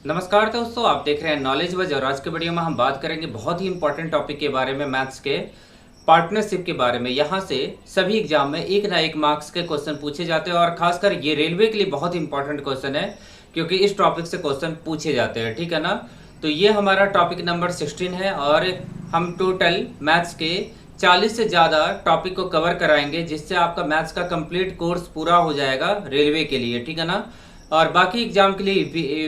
नमस्कार दोस्तों, आप देख रहे हैं नॉलेज बज और आज के वीडियो में हम बात करेंगे बहुत ही इंपॉर्टेंट टॉपिक के बारे में, मैथ्स के पार्टनरशिप के बारे में। यहाँ से सभी एग्जाम में एक ना एक मार्क्स के क्वेश्चन पूछे जाते हैं और खासकर ये रेलवे के लिए बहुत इंपॉर्टेंट क्वेश्चन है क्योंकि इस टॉपिक से क्वेश्चन पूछे जाते हैं। ठीक है ना। तो ये हमारा टॉपिक नंबर 16 है और हम टोटल मैथ्स के 40 से ज़्यादा टॉपिक को कवर कराएंगे जिससे आपका मैथ्स का कंप्लीट कोर्स पूरा हो जाएगा रेलवे के लिए। ठीक है ना। और बाकी एग्जाम के लिए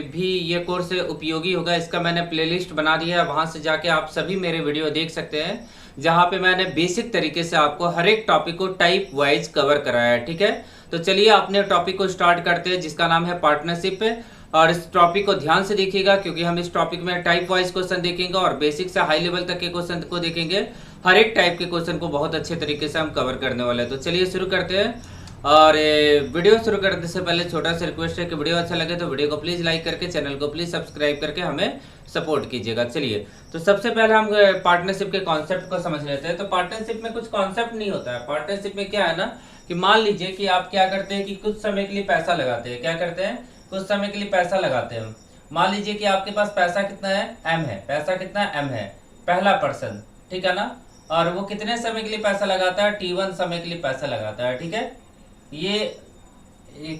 भी ये कोर्स उपयोगी होगा। इसका मैंने प्लेलिस्ट बना दिया है, वहां से जाके आप सभी मेरे वीडियो देख सकते हैं जहां पे मैंने बेसिक तरीके से आपको हर एक टॉपिक को टाइप वाइज कवर कराया है। ठीक है। तो चलिए अपने टॉपिक को स्टार्ट करते हैं जिसका नाम है पार्टनरशिप। और इस टॉपिक को ध्यान से देखिएगा क्योंकि हम इस टॉपिक में टाइप वाइज क्वेश्चन देखेंगे और बेसिक से हाई लेवल तक के क्वेश्चन को देखेंगे। हर एक टाइप के क्वेश्चन को बहुत अच्छे तरीके से हम कवर करने वाले हैं। तो चलिए शुरू करते हैं। और वीडियो शुरू करने से पहले छोटा सा रिक्वेस्ट है कि वीडियो अच्छा लगे तो वीडियो को प्लीज लाइक करके चैनल को प्लीज सब्सक्राइब करके हमें सपोर्ट कीजिएगा। चलिए, तो सबसे पहले हम पार्टनरशिप के कॉन्सेप्ट को समझ लेते हैं। तो पार्टनरशिप में कुछ कॉन्सेप्ट नहीं होता है। पार्टनरशिप में क्या है ना कि मान लीजिए कि आप क्या करते हैं कि कुछ समय के लिए पैसा लगाते हैं। क्या करते हैं? कुछ समय के लिए पैसा लगाते हैं। मान लीजिए कि आपके पास पैसा कितना है? एम है। पैसा कितना एम है, पहला पर्सन। ठीक है ना। और वो कितने समय के लिए पैसा लगाता है? T1 समय के लिए पैसा लगाता है। ठीक है। ये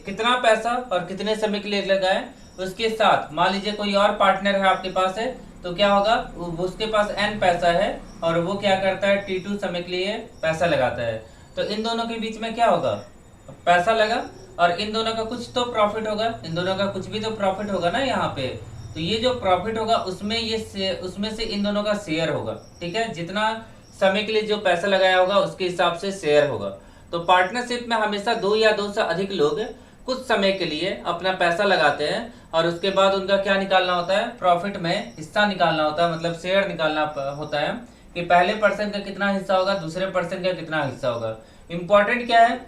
कितना पैसा और कितने समय के लिए लगा है, उसके साथ मान लीजिए कोई और पार्टनर है आपके पास है तो क्या होगा, उसके पास n पैसा है और वो क्या करता है T2 समय के लिए पैसा लगाता है। तो इन दोनों के बीच में क्या होगा, पैसा लगा और इन दोनों का कुछ तो प्रॉफिट होगा। इन दोनों का कुछ भी तो प्रॉफिट होगा ना यहाँ पे। तो ये जो प्रॉफिट होगा उसमें से इन दोनों का शेयर होगा। ठीक है। जितना समय के लिए जो पैसा लगाया होगा उसके हिसाब से शेयर होगा। तो पार्टनरशिप में हमेशा दो या दो से अधिक लोग कुछ समय के लिए अपना पैसा लगाते हैं और उसके बाद उनका क्या निकालना होता है, प्रॉफिट में हिस्सा निकालना होता है, मतलब शेयर निकालना होता है कि पहले पर्सन का कितना हिस्सा होगा, दूसरे पर्सन का कितना हिस्सा होगा। इंपॉर्टेंट क्या है,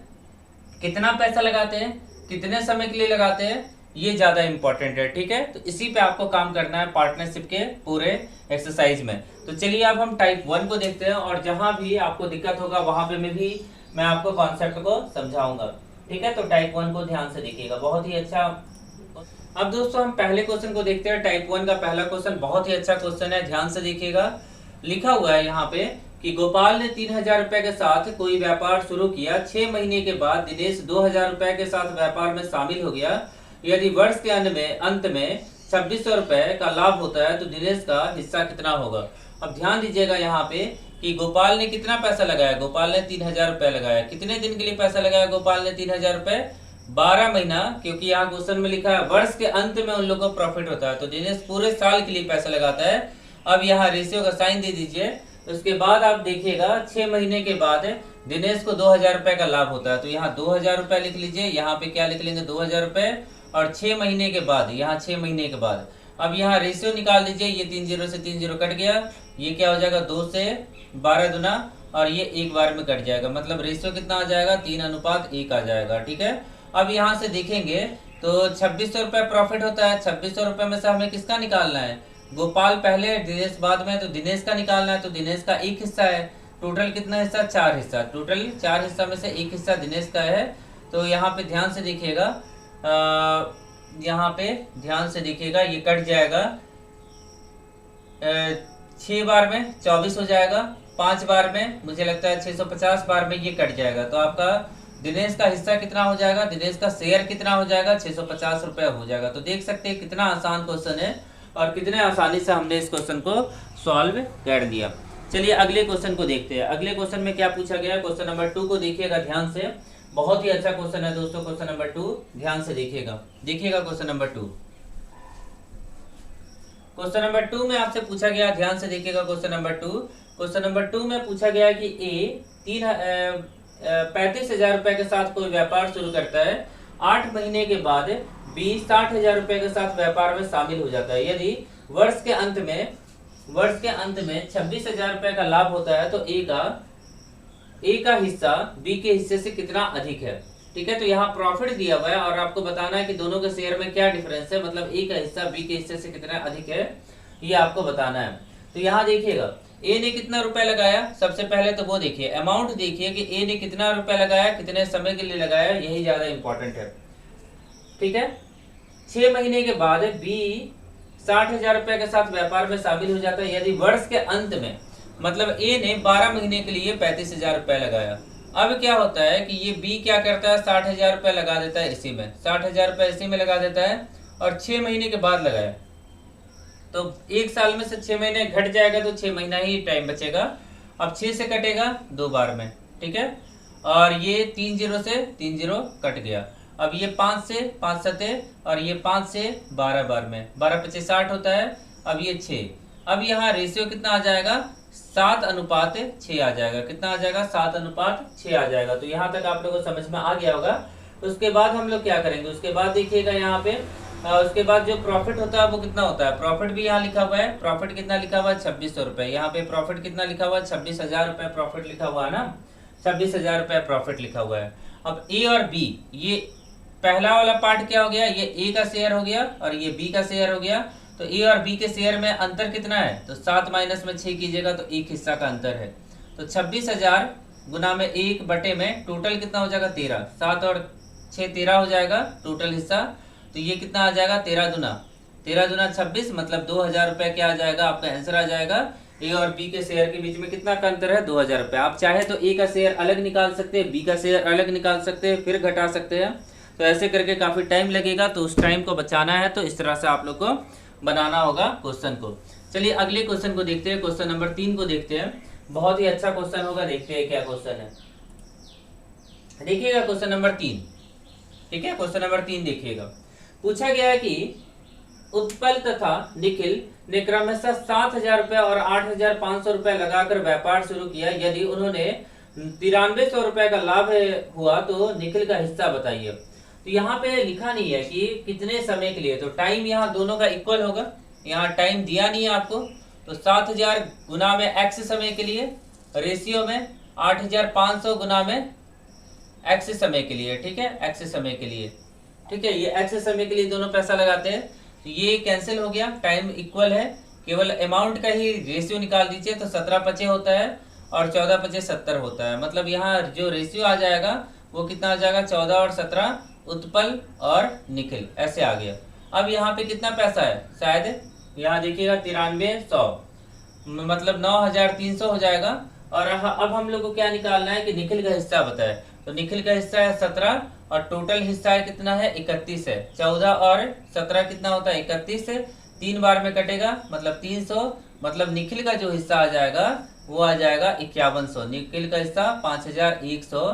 कितना पैसा लगाते हैं, कितने समय के लिए लगाते हैं, ये ज्यादा इंपॉर्टेंट है। ठीक है। तो इसी पे आपको काम करना है पार्टनरशिप के पूरे एक्सरसाइज में। तो चलिए अब हम टाइप 1 को देखते हैं और जहां भी आपको दिक्कत होगा वहां पे मैं आपको कॉन्सेप्ट को समझाऊंगा। ठीक है। तो टाइप 1 को ध्यान से देखिएगा, बहुत ही अच्छा। अब दोस्तों हम पहले क्वेश्चन को देखते हैं। टाइप 1 का पहला क्वेश्चन बहुत ही अच्छा क्वेश्चन है, ध्यान से देखिएगा। लिखा हुआ है यहाँ पे कि गोपाल ने 3000 रुपए के साथ कोई व्यापार शुरू किया। 6 महीने के बाद दिनेश 2000 रुपए के साथ व्यापार में शामिल हो गया। यदि वर्ष के अंत में 2600 रुपए का लाभ होता है तो दिनेश का हिस्सा कितना होगा। अब ध्यान दीजिएगा यहाँ पे कि गोपाल ने कितना पैसा लगाया, गोपाल ने 3000 रुपए लगाया। कितने दिन के लिए पैसा लगाया गोपाल ने 3000 रुपए? 12 महीना, क्योंकि यहाँ क्वेश्चन में लिखा है वर्ष के अंत में उन लोगों को प्रॉफिट होता है। तो दिनेश पूरे साल के लिए पैसा लगाता है। अब यहाँ रेशियो का साइन दे दीजिए। उसके बाद आप देखिएगा 6 महीने के बाद दिनेश को 2000 रुपए का लाभ होता है। तो यहाँ 2000 रुपए लिख लीजिए, यहाँ पे क्या लिख लेंगे 2000 रुपए और 6 महीने के बाद, यहाँ 6 महीने के बाद। अब यहाँ रेशियो निकाल दीजिए, ये 3 0 से 3 0 कट गया, ये क्या हो जाएगा 2 से 12 दुना और ये एक बार में कट जाएगा, मतलब रेशियो कितना आ जाएगा 3:1 आ जाएगा। ठीक है। अब यहाँ से देखेंगे तो 2600 रुपए प्रॉफिट होता है। 2600 रुपए में से हमें किसका निकालना है, गोपाल पहले दिनेश बाद में, तो दिनेश का निकालना है। तो दिनेश का एक हिस्सा है। टोटल कितना हिस्सा, 4 हिस्सा। टोटल 4 हिस्सा में से एक हिस्सा दिनेश का है। तो यहाँ पे ध्यान से देखिएगा, यहाँ पे ध्यान से देखिएगा, ये कट जाएगा 6 बार में 24 हो जाएगा, 5 बार में मुझे लगता है 650 बार में ये कट जाएगा। तो आपका दिनेश का हिस्सा कितना हो जाएगा, दिनेश का शेयर कितना हो जाएगा, 650 रुपए हो जाएगा। तो देख सकते हैं कितना आसान क्वेश्चन है और कितने आसानी से हमने इस क्वेश्चन को सॉल्व कर दिया। चलिए अगले क्वेश्चन को देखते हैं। अगले क्वेश्चन में क्या पूछा गया है, क्वेश्चन नंबर 2 को देखिएगा ध्यान से। बहुत ही अच्छा क्वेश्चन है दोस्तों। क्वेश्चन नंबर 2 ध्यान से देखिएगा, देखिएगा क्वेश्चन नंबर 2। क्वेश्चन नंबर 2 में आपसे पूछा गया, ध्यान से देखिएगा क्वेश्चन नंबर 2। क्वेश्चन नंबर 2 में पूछा गया कि ए 35,000 रुपए के साथ कोई व्यापार शुरू करता है। 8 महीने के बाद बी 60,000 रुपए के साथ व्यापार में शामिल हो जाता है। यदि वर्ष के अंत में 26,000 रुपए का लाभ होता है तो ए का हिस्सा बी के हिस्से से कितना अधिक है। ठीक है। तो यहाँ प्रॉफिट दिया हुआ है और आपको बताना है कि दोनों के शेयर में क्या डिफरेंस है, मतलब ए का हिस्सा बी के हिस्से से कितना अधिक है, ये आपको बताना है। तो यहाँ देखिएगा ए ने कितना रुपए लगाया, सबसे पहले तो वो देखिए, अमाउंट देखिए कि ए ने कितना रुपए लगाया, कितने समय के लिए लगाया, यही ज्यादा इंपॉर्टेंट है। ठीक है। 6 महीने के बाद बी 60,000 रुपए के साथ व्यापार में शामिल हो जाता है यदि वर्ष के अंत में, मतलब ए ने 12 महीने के लिए 35,000 रुपए लगाया। अब क्या होता है कि ये बी क्या करता है, 60,000 रुपए लगा देता है इसी में, 60,000 रुपए इसी में लगा देता है और 6 महीने के बाद लगाया, तो एक साल में से 6 महीने घट जाएगा तो 6 महीना ही टाइम बचेगा। अब 6 से कटेगा 2 बार में, ठीक है, और ये 3 0 से 3 0 कट गया। अब ये 5 से 5 सते और ये 5 से 12 बार में, 12 25 60 होता है। अब ये 6, अब यहाँ रेशियो कितना आ जाएगा, 7:6 आ जाएगा। कितना आ जाएगा, 7:6 आ जाएगा। तो यहाँ तक आप लोगों को समझ में आ गया होगा। उसके बाद हम लोग क्या करेंगे, उसके बाद देखिएगा यहाँ पे उसके बाद जो प्रॉफिट होता है वो कितना होता है, प्रॉफिट भी यहाँ लिखा हुआ है। प्रॉफिट कितना लिखा हुआ है, 2600 रुपए। यहाँ पे प्रॉफिट कितना लिखा हुआ है, 26,000 रुपए प्रॉफिट लिखा हुआ है ना, 26,000 रुपए प्रॉफिट लिखा हुआ है। अब ए और बी, ये पहला वाला पार्ट क्या हो गया, ये ए का शेयर हो गया और ये बी का शेयर हो गया। तो ए और बी के शेयर में अंतर कितना है, तो 7 माइनस में 6 कीजिएगा तो एक हिस्सा का अंतर है। तो 26,000 गुना में 1 बटे में टोटल कितना हो जाएगा, 13। 7 और 6 13 हो जाएगा टोटल हिस्सा। तो ये कितना आ जाएगा, 13 दूना 26, मतलब 2,000 रुपए क्या आ जाएगा, आपका आंसर आ जाएगा। ए और बी के शेयर के बीच में कितना का अंतर है, 2,000 रुपए। आप चाहे तो ए का शेयर अलग निकाल सकते हैं, बी का शेयर अलग निकाल सकते हैं, फिर घटा सकते हैं। तो ऐसे करके काफी टाइम लगेगा, तो उस टाइम को बचाना है तो इस तरह से आप लोग को बनाना होगा क्वेश्चन को। चलिए अगले क्वेश्चन को देखते हैं, क्वेश्चन नंबर 3 को देखते हैं। बहुत ही अच्छा क्वेश्चन होगा, देखते हैं क्या क्वेश्चन है। देखिएगा क्वेश्चन नंबर 3, ठीक है, क्वेश्चन नंबर 3 देखिएगा। पूछा गया है कि उत्पल तथा निखिल ने क्रमशः 7,000 रुपए और 8,500 रुपए लगाकर व्यापार शुरू किया। यदि उन्होंने 9300 रुपए का लाभ हुआ तो निखिल का हिस्सा बताइए। तो यहाँ पे लिखा नहीं है कि कितने समय के लिए, तो टाइम यहाँ दोनों का इक्वल होगा, यहाँ टाइम दिया नहीं है आपको। तो 7,000 गुना में x समय के लिए, रेशियो में 8,500 गुना में x समय के लिए, ठीक है, x समय के लिए, ठीक है, ये x समय के लिए दोनों पैसा लगाते हैं। तो ये कैंसिल हो गया, टाइम इक्वल है, केवल अमाउंट का ही रेशियो निकाल दीजिए। तो 17 पचे होता है और 14 पचे 70 होता है, मतलब यहाँ जो रेशियो आ जाएगा वो कितना आ जाएगा, 14 और 17, उत्पल और निखिल, ऐसे आ गया। अब यहाँ पे कितना पैसा है, शायद यहाँ देखिएगा 9300, मतलब 9,300 हो जाएगा। और अब हम लोग को क्या निकालना है कि निखिल का हिस्सा बताए। तो निखिल का हिस्सा है 17 और टोटल हिस्सा है कितना है, 31 है। 14 और 17 कितना होता है, 31 है। 3 बार में कटेगा, मतलब 300, मतलब निखिल का जो हिस्सा आ जाएगा वो आ जाएगा 5100। निखिल का हिस्सा 5,100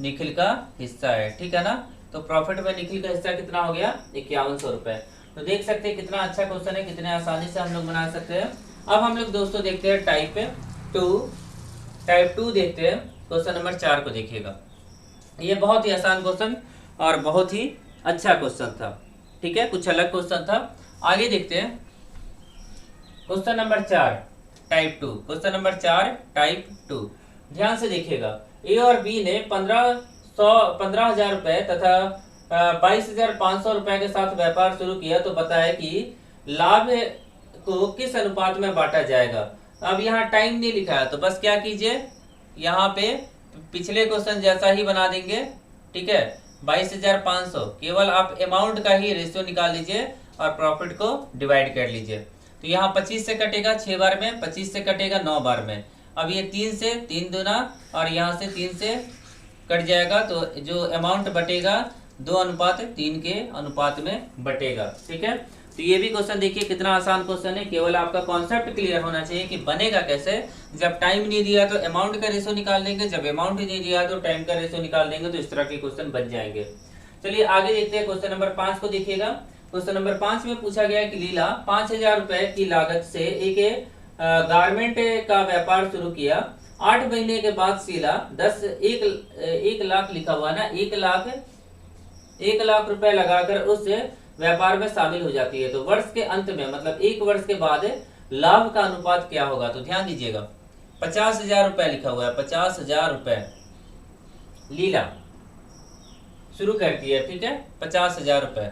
निखिल का हिस्सा है, ठीक है ना। तो प्रॉफिट में निखिल का हिस्सा कितना हो गया, 5100 रुपए। तो देख सकते हैं कितना अच्छा क्वेश्चन है, कितने आसानी से हम लोग बना सकते हैं। अब हम लोग दोस्तों देखते हैं टाइप 2 देखते हैं। क्वेश्चन नंबर 4 को देखिएगा। ये बहुत ही आसान क्वेश्चन और बहुत ही अच्छा क्वेश्चन था, ठीक है, कुछ अलग क्वेश्चन था। आगे देखते हैं question number 4 type 2। Question number 4 type 2, ध्यान से देखिएगा। ए और बी ने 15,000 रुपए तथा 22,500 रुपए के साथ व्यापार शुरू किया। तो बताया कि लाभ को किस अनुपात में बांटा जाएगा। अब यहाँ टाइम नहीं लिखा है, तो बस क्या कीजिए, यहाँ पे पिछले क्वेश्चन जैसा ही बना देंगे, ठीक है। 22,500, केवल आप अमाउंट का ही रेशियो निकाल लीजिए और प्रॉफिट को डिवाइड कर लीजिए। तो यहाँ 25 से कटेगा 6 बार में, 25 से कटेगा 9 बार में। अब ये 3 से 3 दूना और यहाँ से 3 से कट जाएगा। तो जो अमाउंट बटेगा 2:3 के अनुपात में बटेगा, ठीक है। तो ये भी क्वेश्चन देखिए कितना आसान क्वेश्चन है, केवल आपका कॉन्सेप्ट क्लियर होना चाहिए कि बनेगा कैसे। जब टाइम नहीं दिया तो अमाउंट का रेशो निकाल देंगे, जब अमाउंट ही नहीं दिया तो टाइम का रेशो निकाल देंगे। तो इस तरह के क्वेश्चन बन जाएंगे। चलिए आगे देखते हैं, क्वेश्चन नंबर 5 को देखिएगा। क्वेश्चन नंबर 5 में पूछा गया कि लीला 5,000 रुपए की लागत से एक गारमेंट का व्यापार शुरू किया। 8 महीने के बाद शीला 1 लाख लिखा हुआ ना, 1 लाख रुपए लगाकर उस व्यापार में शामिल हो जाती है। तो वर्ष के अंत में, मतलब 1 वर्ष के बाद लाभ का अनुपात क्या होगा। तो ध्यान दीजिएगा 50,000 रुपए लिखा हुआ है, 50,000 रुपए लीला शुरू करती है, ठीक है, 50,000 रुपए।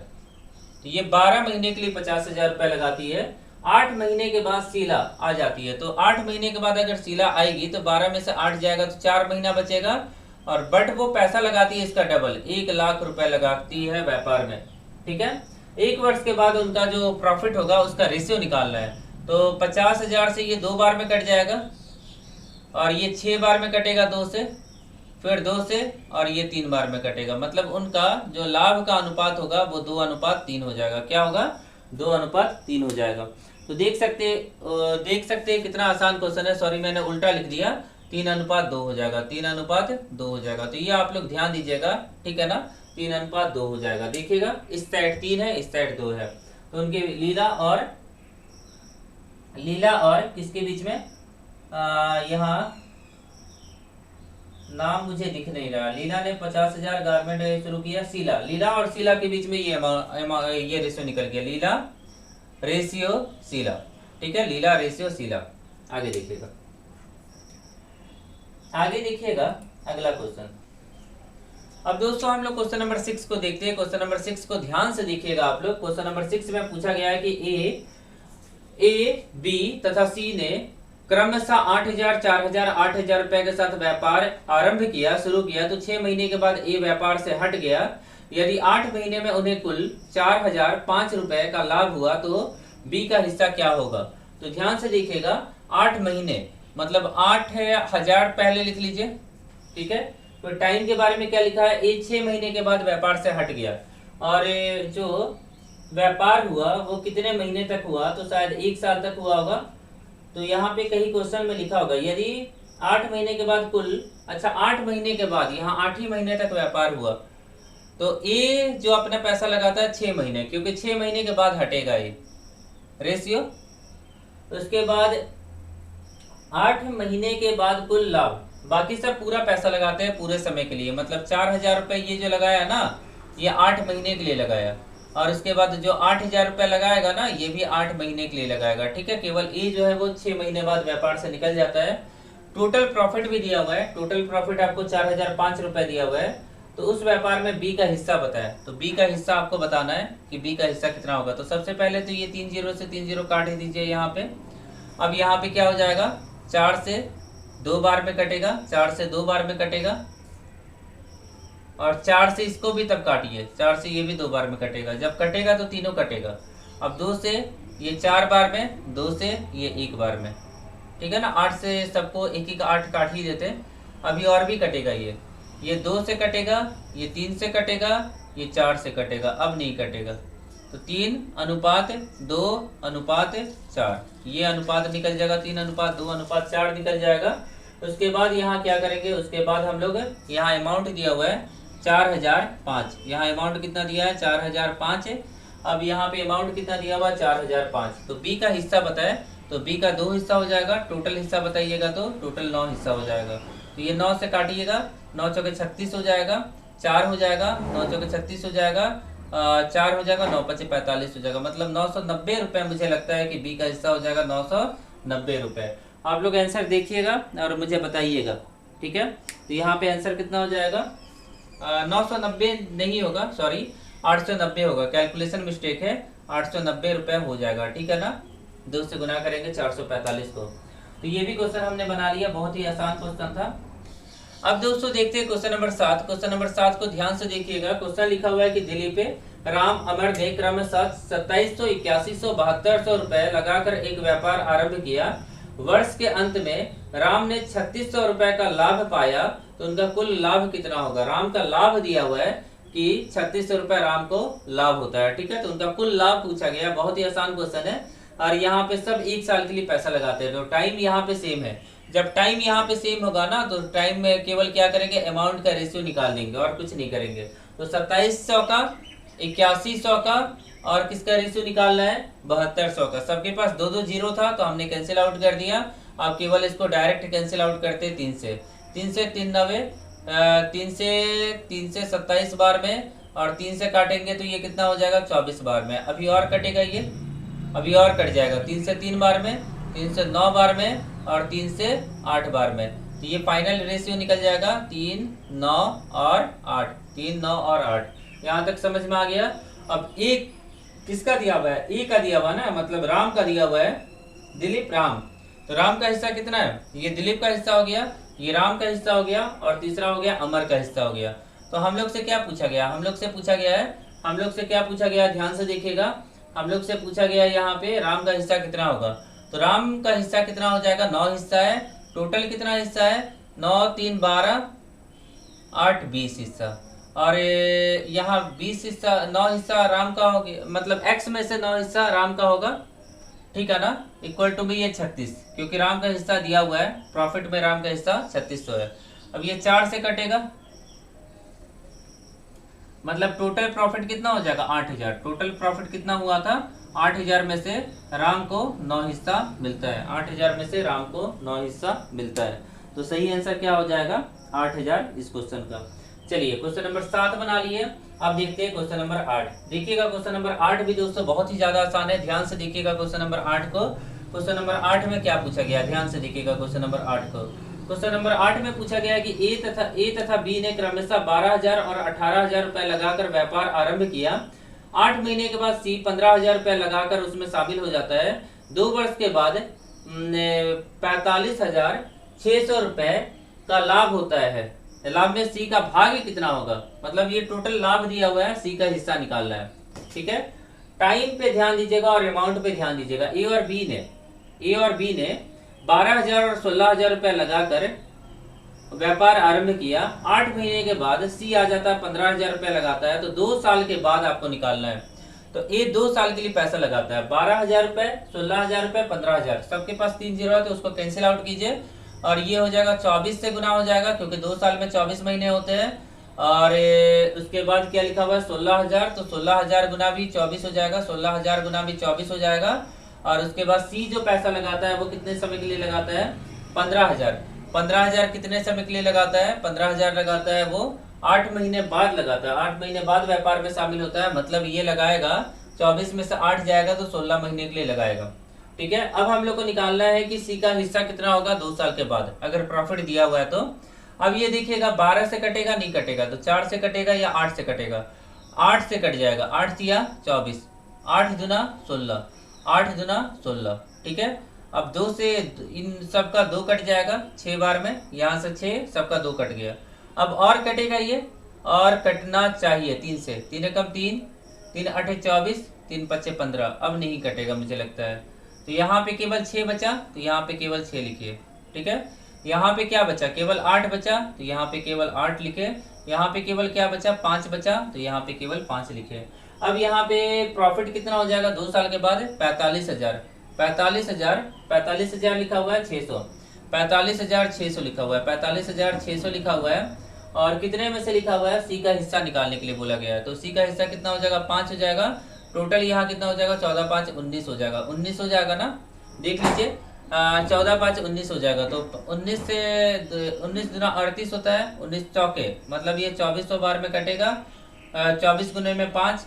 तो ये 12 महीने के लिए 50,000 रुपए लगाती है। 8 महीने के बाद शीला आ जाती है। तो 8 महीने के बाद अगर शीला आएगी तो 12 में से 8 जाएगा तो 4 महीना बचेगा। और बट वो पैसा लगाती है इसका डबल, 1 लाख रुपए लगाती है व्यापार में, ठीक है। 1 वर्ष के बाद उनका जो प्रॉफिट होगा उसका रेशियो निकालना है। तो 50,000 से ये 2 बार में कट जाएगा, और ये 6 बार में कटेगा 2 से, फिर 2 से, और ये 3 बार में कटेगा। मतलब उनका जो लाभ का अनुपात होगा वो 2:3 हो जाएगा। क्या होगा? 2:3 हो जाएगा। तो देख सकते हैं कितना आसान क्वेश्चन है। सॉरी, मैंने उल्टा लिख दिया, 3:2 हो जाएगा, 3:2 हो जाएगा। तो ये आप लोग ध्यान दीजिएगा, ठीक है ना, 3:2 हो जाएगा। देखिएगा, इस साइड 3 है, इस साइड 2 है, तो उनके लीला और किसके बीच में, यहाँ नाम मुझे दिख नहीं रहा। लीला ने 50,000 गारमेंट शुरू किया। लीला और शीला के बीच में ये रेशियो निकल गया, लीला रेशियो शीला, ठीक है, लीला रेशियो शीला। आगे देखिएगा अगला क्वेश्चन। अब दोस्तों हम लोग क्वेश्चन नंबर 6 को देखते हैं। क्वेश्चन नंबर 6 को ध्यान से देखिएगा आप लोग। क्वेश्चन नंबर 6 में पूछा गया है कि ए, बी तथा सी ने क्रमशः 8,000, 4,000, 8,000 रुपए के साथ व्यापार शुरू किया। तो 6 महीने के बाद ए व्यापार से हट गया। यदि 8 महीने में उन्हें कुल 4,005 रुपए का लाभ हुआ तो बी का हिस्सा क्या होगा? तो ध्यान से देखिएगा, 8 महीने मतलब 8,000 पहले लिख लीजिए, ठीक है। तो टाइम के बारे में क्या लिखा है? ए 6 महीने के बाद व्यापार से हट गया, और जो व्यापार हुआ वो कितने महीने तक हुआ? तो शायद 1 साल तक हुआ होगा। तो यहाँ पे कहीं क्वेश्चन में लिखा होगा यदि 8 महीने के बाद कुल, अच्छा 8 महीने के बाद, यहाँ 8 ही महीने तक व्यापार हुआ, तो ए जो अपना पैसा लगाता है 6 महीने, क्योंकि 6 महीने के बाद हटेगा ये रेशियो। उसके बाद 8 महीने के बाद कुल लाभ, बाकी सब पूरा पैसा लगाते हैं पूरे समय के लिए। मतलब 4,000 रुपए ये जो लगाया ना, ये 8 महीने के लिए लगाया, और उसके बाद जो 8,000 रुपए लगाएगा ना, ये भी 8 महीने के लिए लगाएगा, ठीक है। केवल ए जो है वो 6 महीने बाद व्यापार से निकल जाता है। टोटल प्रॉफिट भी दिया हुआ है, टोटल प्रॉफिट आपको 4,005 रुपए दिया हुआ है। तो उस व्यापार में बी का हिस्सा बताया, तो बी का हिस्सा आपको बताना है कि बी का हिस्सा कितना होगा। तो सबसे पहले तो ये 3 0 से 3 0 काट ही दीजिए यहाँ पे। अब यहाँ पे क्या हो जाएगा? 4 से 2 बार में कटेगा, 4 से 2 बार में कटेगा, और 4 से इसको भी तब काटिए, 4 से ये भी 2 बार में कटेगा। जब कटेगा तो तीनों कटेगा। अब 2 से ये 4 बार में, 2 से ये 1 बार में, ठीक है ना। 8 से सबको 1 8 काट ही देते। अभी और भी कटेगा, ये 2 से कटेगा, ये 3 से कटेगा, ये 4 से कटेगा, अब नहीं कटेगा। तो 3:2:4 ये अनुपात निकल जाएगा, 3:2:4 निकल जाएगा। उसके बाद यहाँ क्या करेंगे? उसके बाद हम लोग यहाँ अमाउंट दिया हुआ है 4,005, यहाँ अमाउंट कितना दिया है? 4,005 है। अब यहाँ पे अमाउंट कितना दिया हुआ? 4,005। तो बी का हिस्सा बताए, तो बी का 2 हिस्सा हो जाएगा। टोटल हिस्सा बताइएगा तो टोटल 9 हिस्सा हो जाएगा। तो ये 9 से काटिएगा, 9 चौके 36 हो जाएगा, 4 हो जाएगा, 9 चौके 36 हो जाएगा, 4 हो जाएगा, 9 पचे 45 हो जाएगा। मतलब 990 रुपए मुझे लगता है कि बी का हिस्सा हो जाएगा 990 रुपए। आप लोग आंसर देखिएगा और मुझे बताइएगा, ठीक है। तो यहाँ पे आंसर कितना हो जाएगा? 990 नहीं होगा, सॉरी 890 होगा, कैलकुलेशन मिस्टेक है। 890 रुपए हो जाएगा, ठीक है ना। 2 से गुना करेंगे 445 को। तो ये भी क्वेश्चन हमने बना लिया, बहुत ही आसान क्वेश्चन था। अब दोस्तों देखते हैं क्वेश्चन नंबर 7। क्वेश्चन नंबर 7 को ध्यान से देखिएगा। क्वेश्चन लिखा हुआ है कि दिलीप, राम, अमर ने क्रमशः 2700, 8100, 7200 रुपए लगाकर एक व्यापार आरंभ किया। वर्ष के अंत में राम ने 3600 रुपए का लाभ पाया, तो उनका कुल लाभ कितना होगा? राम का लाभ दिया हुआ है कि 3600 रुपए राम को लाभ होता है, ठीक है। तो उनका कुल लाभ पूछा गया, बहुत ही आसान क्वेश्चन है। और यहाँ पे सब 1 साल के लिए पैसा लगाते हैं, तो टाइम यहाँ पे सेम है। जब टाइम यहाँ पे सेम होगा ना, तो टाइम में केवल क्या करेंगे? अमाउंट का रेशियो निकाल देंगे और कुछ नहीं करेंगे। तो 2700 का, 8100 का, और किसका रेशियो निकालना है? 7200 का। सबके पास 2 0 था तो हमने कैंसिल आउट कर दिया। आप केवल इसको डायरेक्ट कैंसिल आउट करते 3 से 3 90, 3 से 27 बार में, और 3 से काटेंगे तो ये कितना हो जाएगा? 24 बार में। अभी और कटेगा, ये अभी और कट जाएगा। 3 से 3 बार में, 3 से 9 बार में, और 3 से 8 बार में। तो ये फाइनल रेशियो निकल जाएगा 3, 9 और 8, 3, 9 और 8। यहाँ तक समझ में आ गया। अब एक किसका दिया हुआ है? ए का दिया हुआ ना, मतलब राम का दिया हुआ है, दिलीप, राम। तो राम का हिस्सा कितना है? ये दिलीप का हिस्सा हो गया, ये राम का हिस्सा हो गया, और तीसरा हो गया अमर का हिस्सा हो गया। तो हम लोग से क्या पूछा गया? हम लोग से पूछा गया है हम लोग से क्या पूछा गया, ध्यान से देखिएगा। हम लोग से पूछा गया यहाँ पे राम का हिस्सा कितना होगा। तो राम का हिस्सा कितना हो जाएगा, 9 हिस्सा है। टोटल कितना हिस्सा है, 9 3 12 8 20 हिस्सा। और यहाँ 20 हिस्सा, 9 हिस्सा राम का होगा, मतलब x में से 9 हिस्सा राम का होगा, ठीक है ना। इक्वल टू में ये 36, क्योंकि राम का हिस्सा दिया हुआ है, प्रॉफिट में राम का हिस्सा 3600 है। अब ये 4 से कटेगा, मतलब टोटल प्रॉफिट कितना हो जाएगा, 8000। टोटल प्रॉफिट कितना हुआ था, 8000 में से राम को 9 हिस्सा मिलता है। 8000 में से राम को 9 हिस्सा मिलता है। तो सही आंसर क्या हो जाएगा, 8000 इस क्वेश्चन का। चलिए क्वेश्चन नंबर 7 बना लिए। अब देखते हैं क्वेश्चन नंबर 8। देखिएगा क्वेश्चन नंबर 8 भी दोस्तों बहुत ही ज्यादा आसान है, ध्यान से देखिएगा क्वेश्चन नंबर 8 को। क्वेश्चन नंबर 8 में क्या पूछा गया, ध्यान से देखिएगा क्वेश्चन नंबर 8 को। क्वेश्चन नंबर 8 में पूछा गया है कि ए तथा बी ने क्रमशः 12000 और 18000 रुपए लगाकर व्यापार आरंभ किया। 8 महीने के बाद सी 15000 रुपए लगाकर उसमें शामिल हो जाता है। 2 वर्ष के बाद 45,600 रुपए का लाभ होता है। लाभ में सी का भाग कितना होगा, मतलब ये टोटल लाभ दिया हुआ है, सी का हिस्सा निकालना है, ठीक है। टाइम पे ध्यान दीजिएगा और अमाउंट पे ध्यान दीजिएगा। ए और बी ने 12000 और 16000 रुपए लगाकर व्यापार आरंभ किया। 8 महीने के बाद सी आ जाता है, 15000 रुपए लगाता है। तो 2 साल के बाद आपको निकालना है। तो ए 2 साल के लिए पैसा लगाता है, 12000 रुपए, 16000 रुपए, 15000। सबके पास 3 जीरो है तो उसको कैंसिल आउट कीजिए और ये हो जाएगा 24 से गुना हो जाएगा, क्योंकि 2 साल में 24 महीने होते हैं। और उसके बाद क्या लिखा हुआ है, 16000। तो 16000 गुना भी 24 हो जाएगा, 16000 गुना भी 24 हो जाएगा। और उसके बाद सी जो पैसा लगाता है वो कितने समय के लिए लगाता है, 15000। 15000 कितने समय के लिए लगाता है, 15000 लगाता है वो 8 महीने बाद लगाता है। 8 महीने बाद व्यापार में शामिल होता है, मतलब ये लगाएगा 24 में से 8 जाएगा तो 16 महीने के लिए लगाएगा, ठीक है। अब हम लोग को निकालना है कि सी का हिस्सा कितना होगा 2 साल के बाद, अगर प्रॉफिट दिया हुआ है तो। अब ये देखिएगा 12 से कटेगा, नहीं कटेगा, तो 4 से कटेगा या 8 से कटेगा, 8 से कट जाएगा। 8 दिया 24, 8 दुना 16, 8 दुना 16, ठीक है। अब 2 से इन सबका 2 कट जाएगा 6 बार में, यहाँ से 6 सबका 2 कट गया। अब और कटेगा ये, और कटना चाहिए 3 से, 3 एकम 3, 3 8 24, 3 5 15। अब नहीं कटेगा मुझे लगता है, तो यहाँ पे केवल 6 बचा, तो यहाँ पे केवल 6 लिखिए, ठीक है। यहाँ पे क्या बचा, केवल 8 बचा, तो यहाँ पे केवल 8 लिखे। यहाँ पे केवल क्या बचा, 5 बचा, तो यहाँ पे केवल 5 लिखे। अब यहाँ पे प्रॉफिट कितना हो जाएगा 2 साल के बाद, 45,000। 45,000 लिखा हुआ है 600, 45,600 लिखा हुआ है, 45,600 लिखा हुआ है। और कितने में से लिखा हुआ है, सी का हिस्सा निकालने के लिए बोला गया है। तो सी का हिस्सा कितना हो जाएगा, 5 हो जाएगा। टोटल यहाँ कितना हो जाएगा, 14 5 19 हो जाएगा, 19 हो जाएगा ना, देख लीजिए। 14 5 19 हो जाएगा। तो 19 से 19 दुना 38 होता है, 19 चौके, मतलब ये 2400 बार में कटेगा। 24 गुने में 5,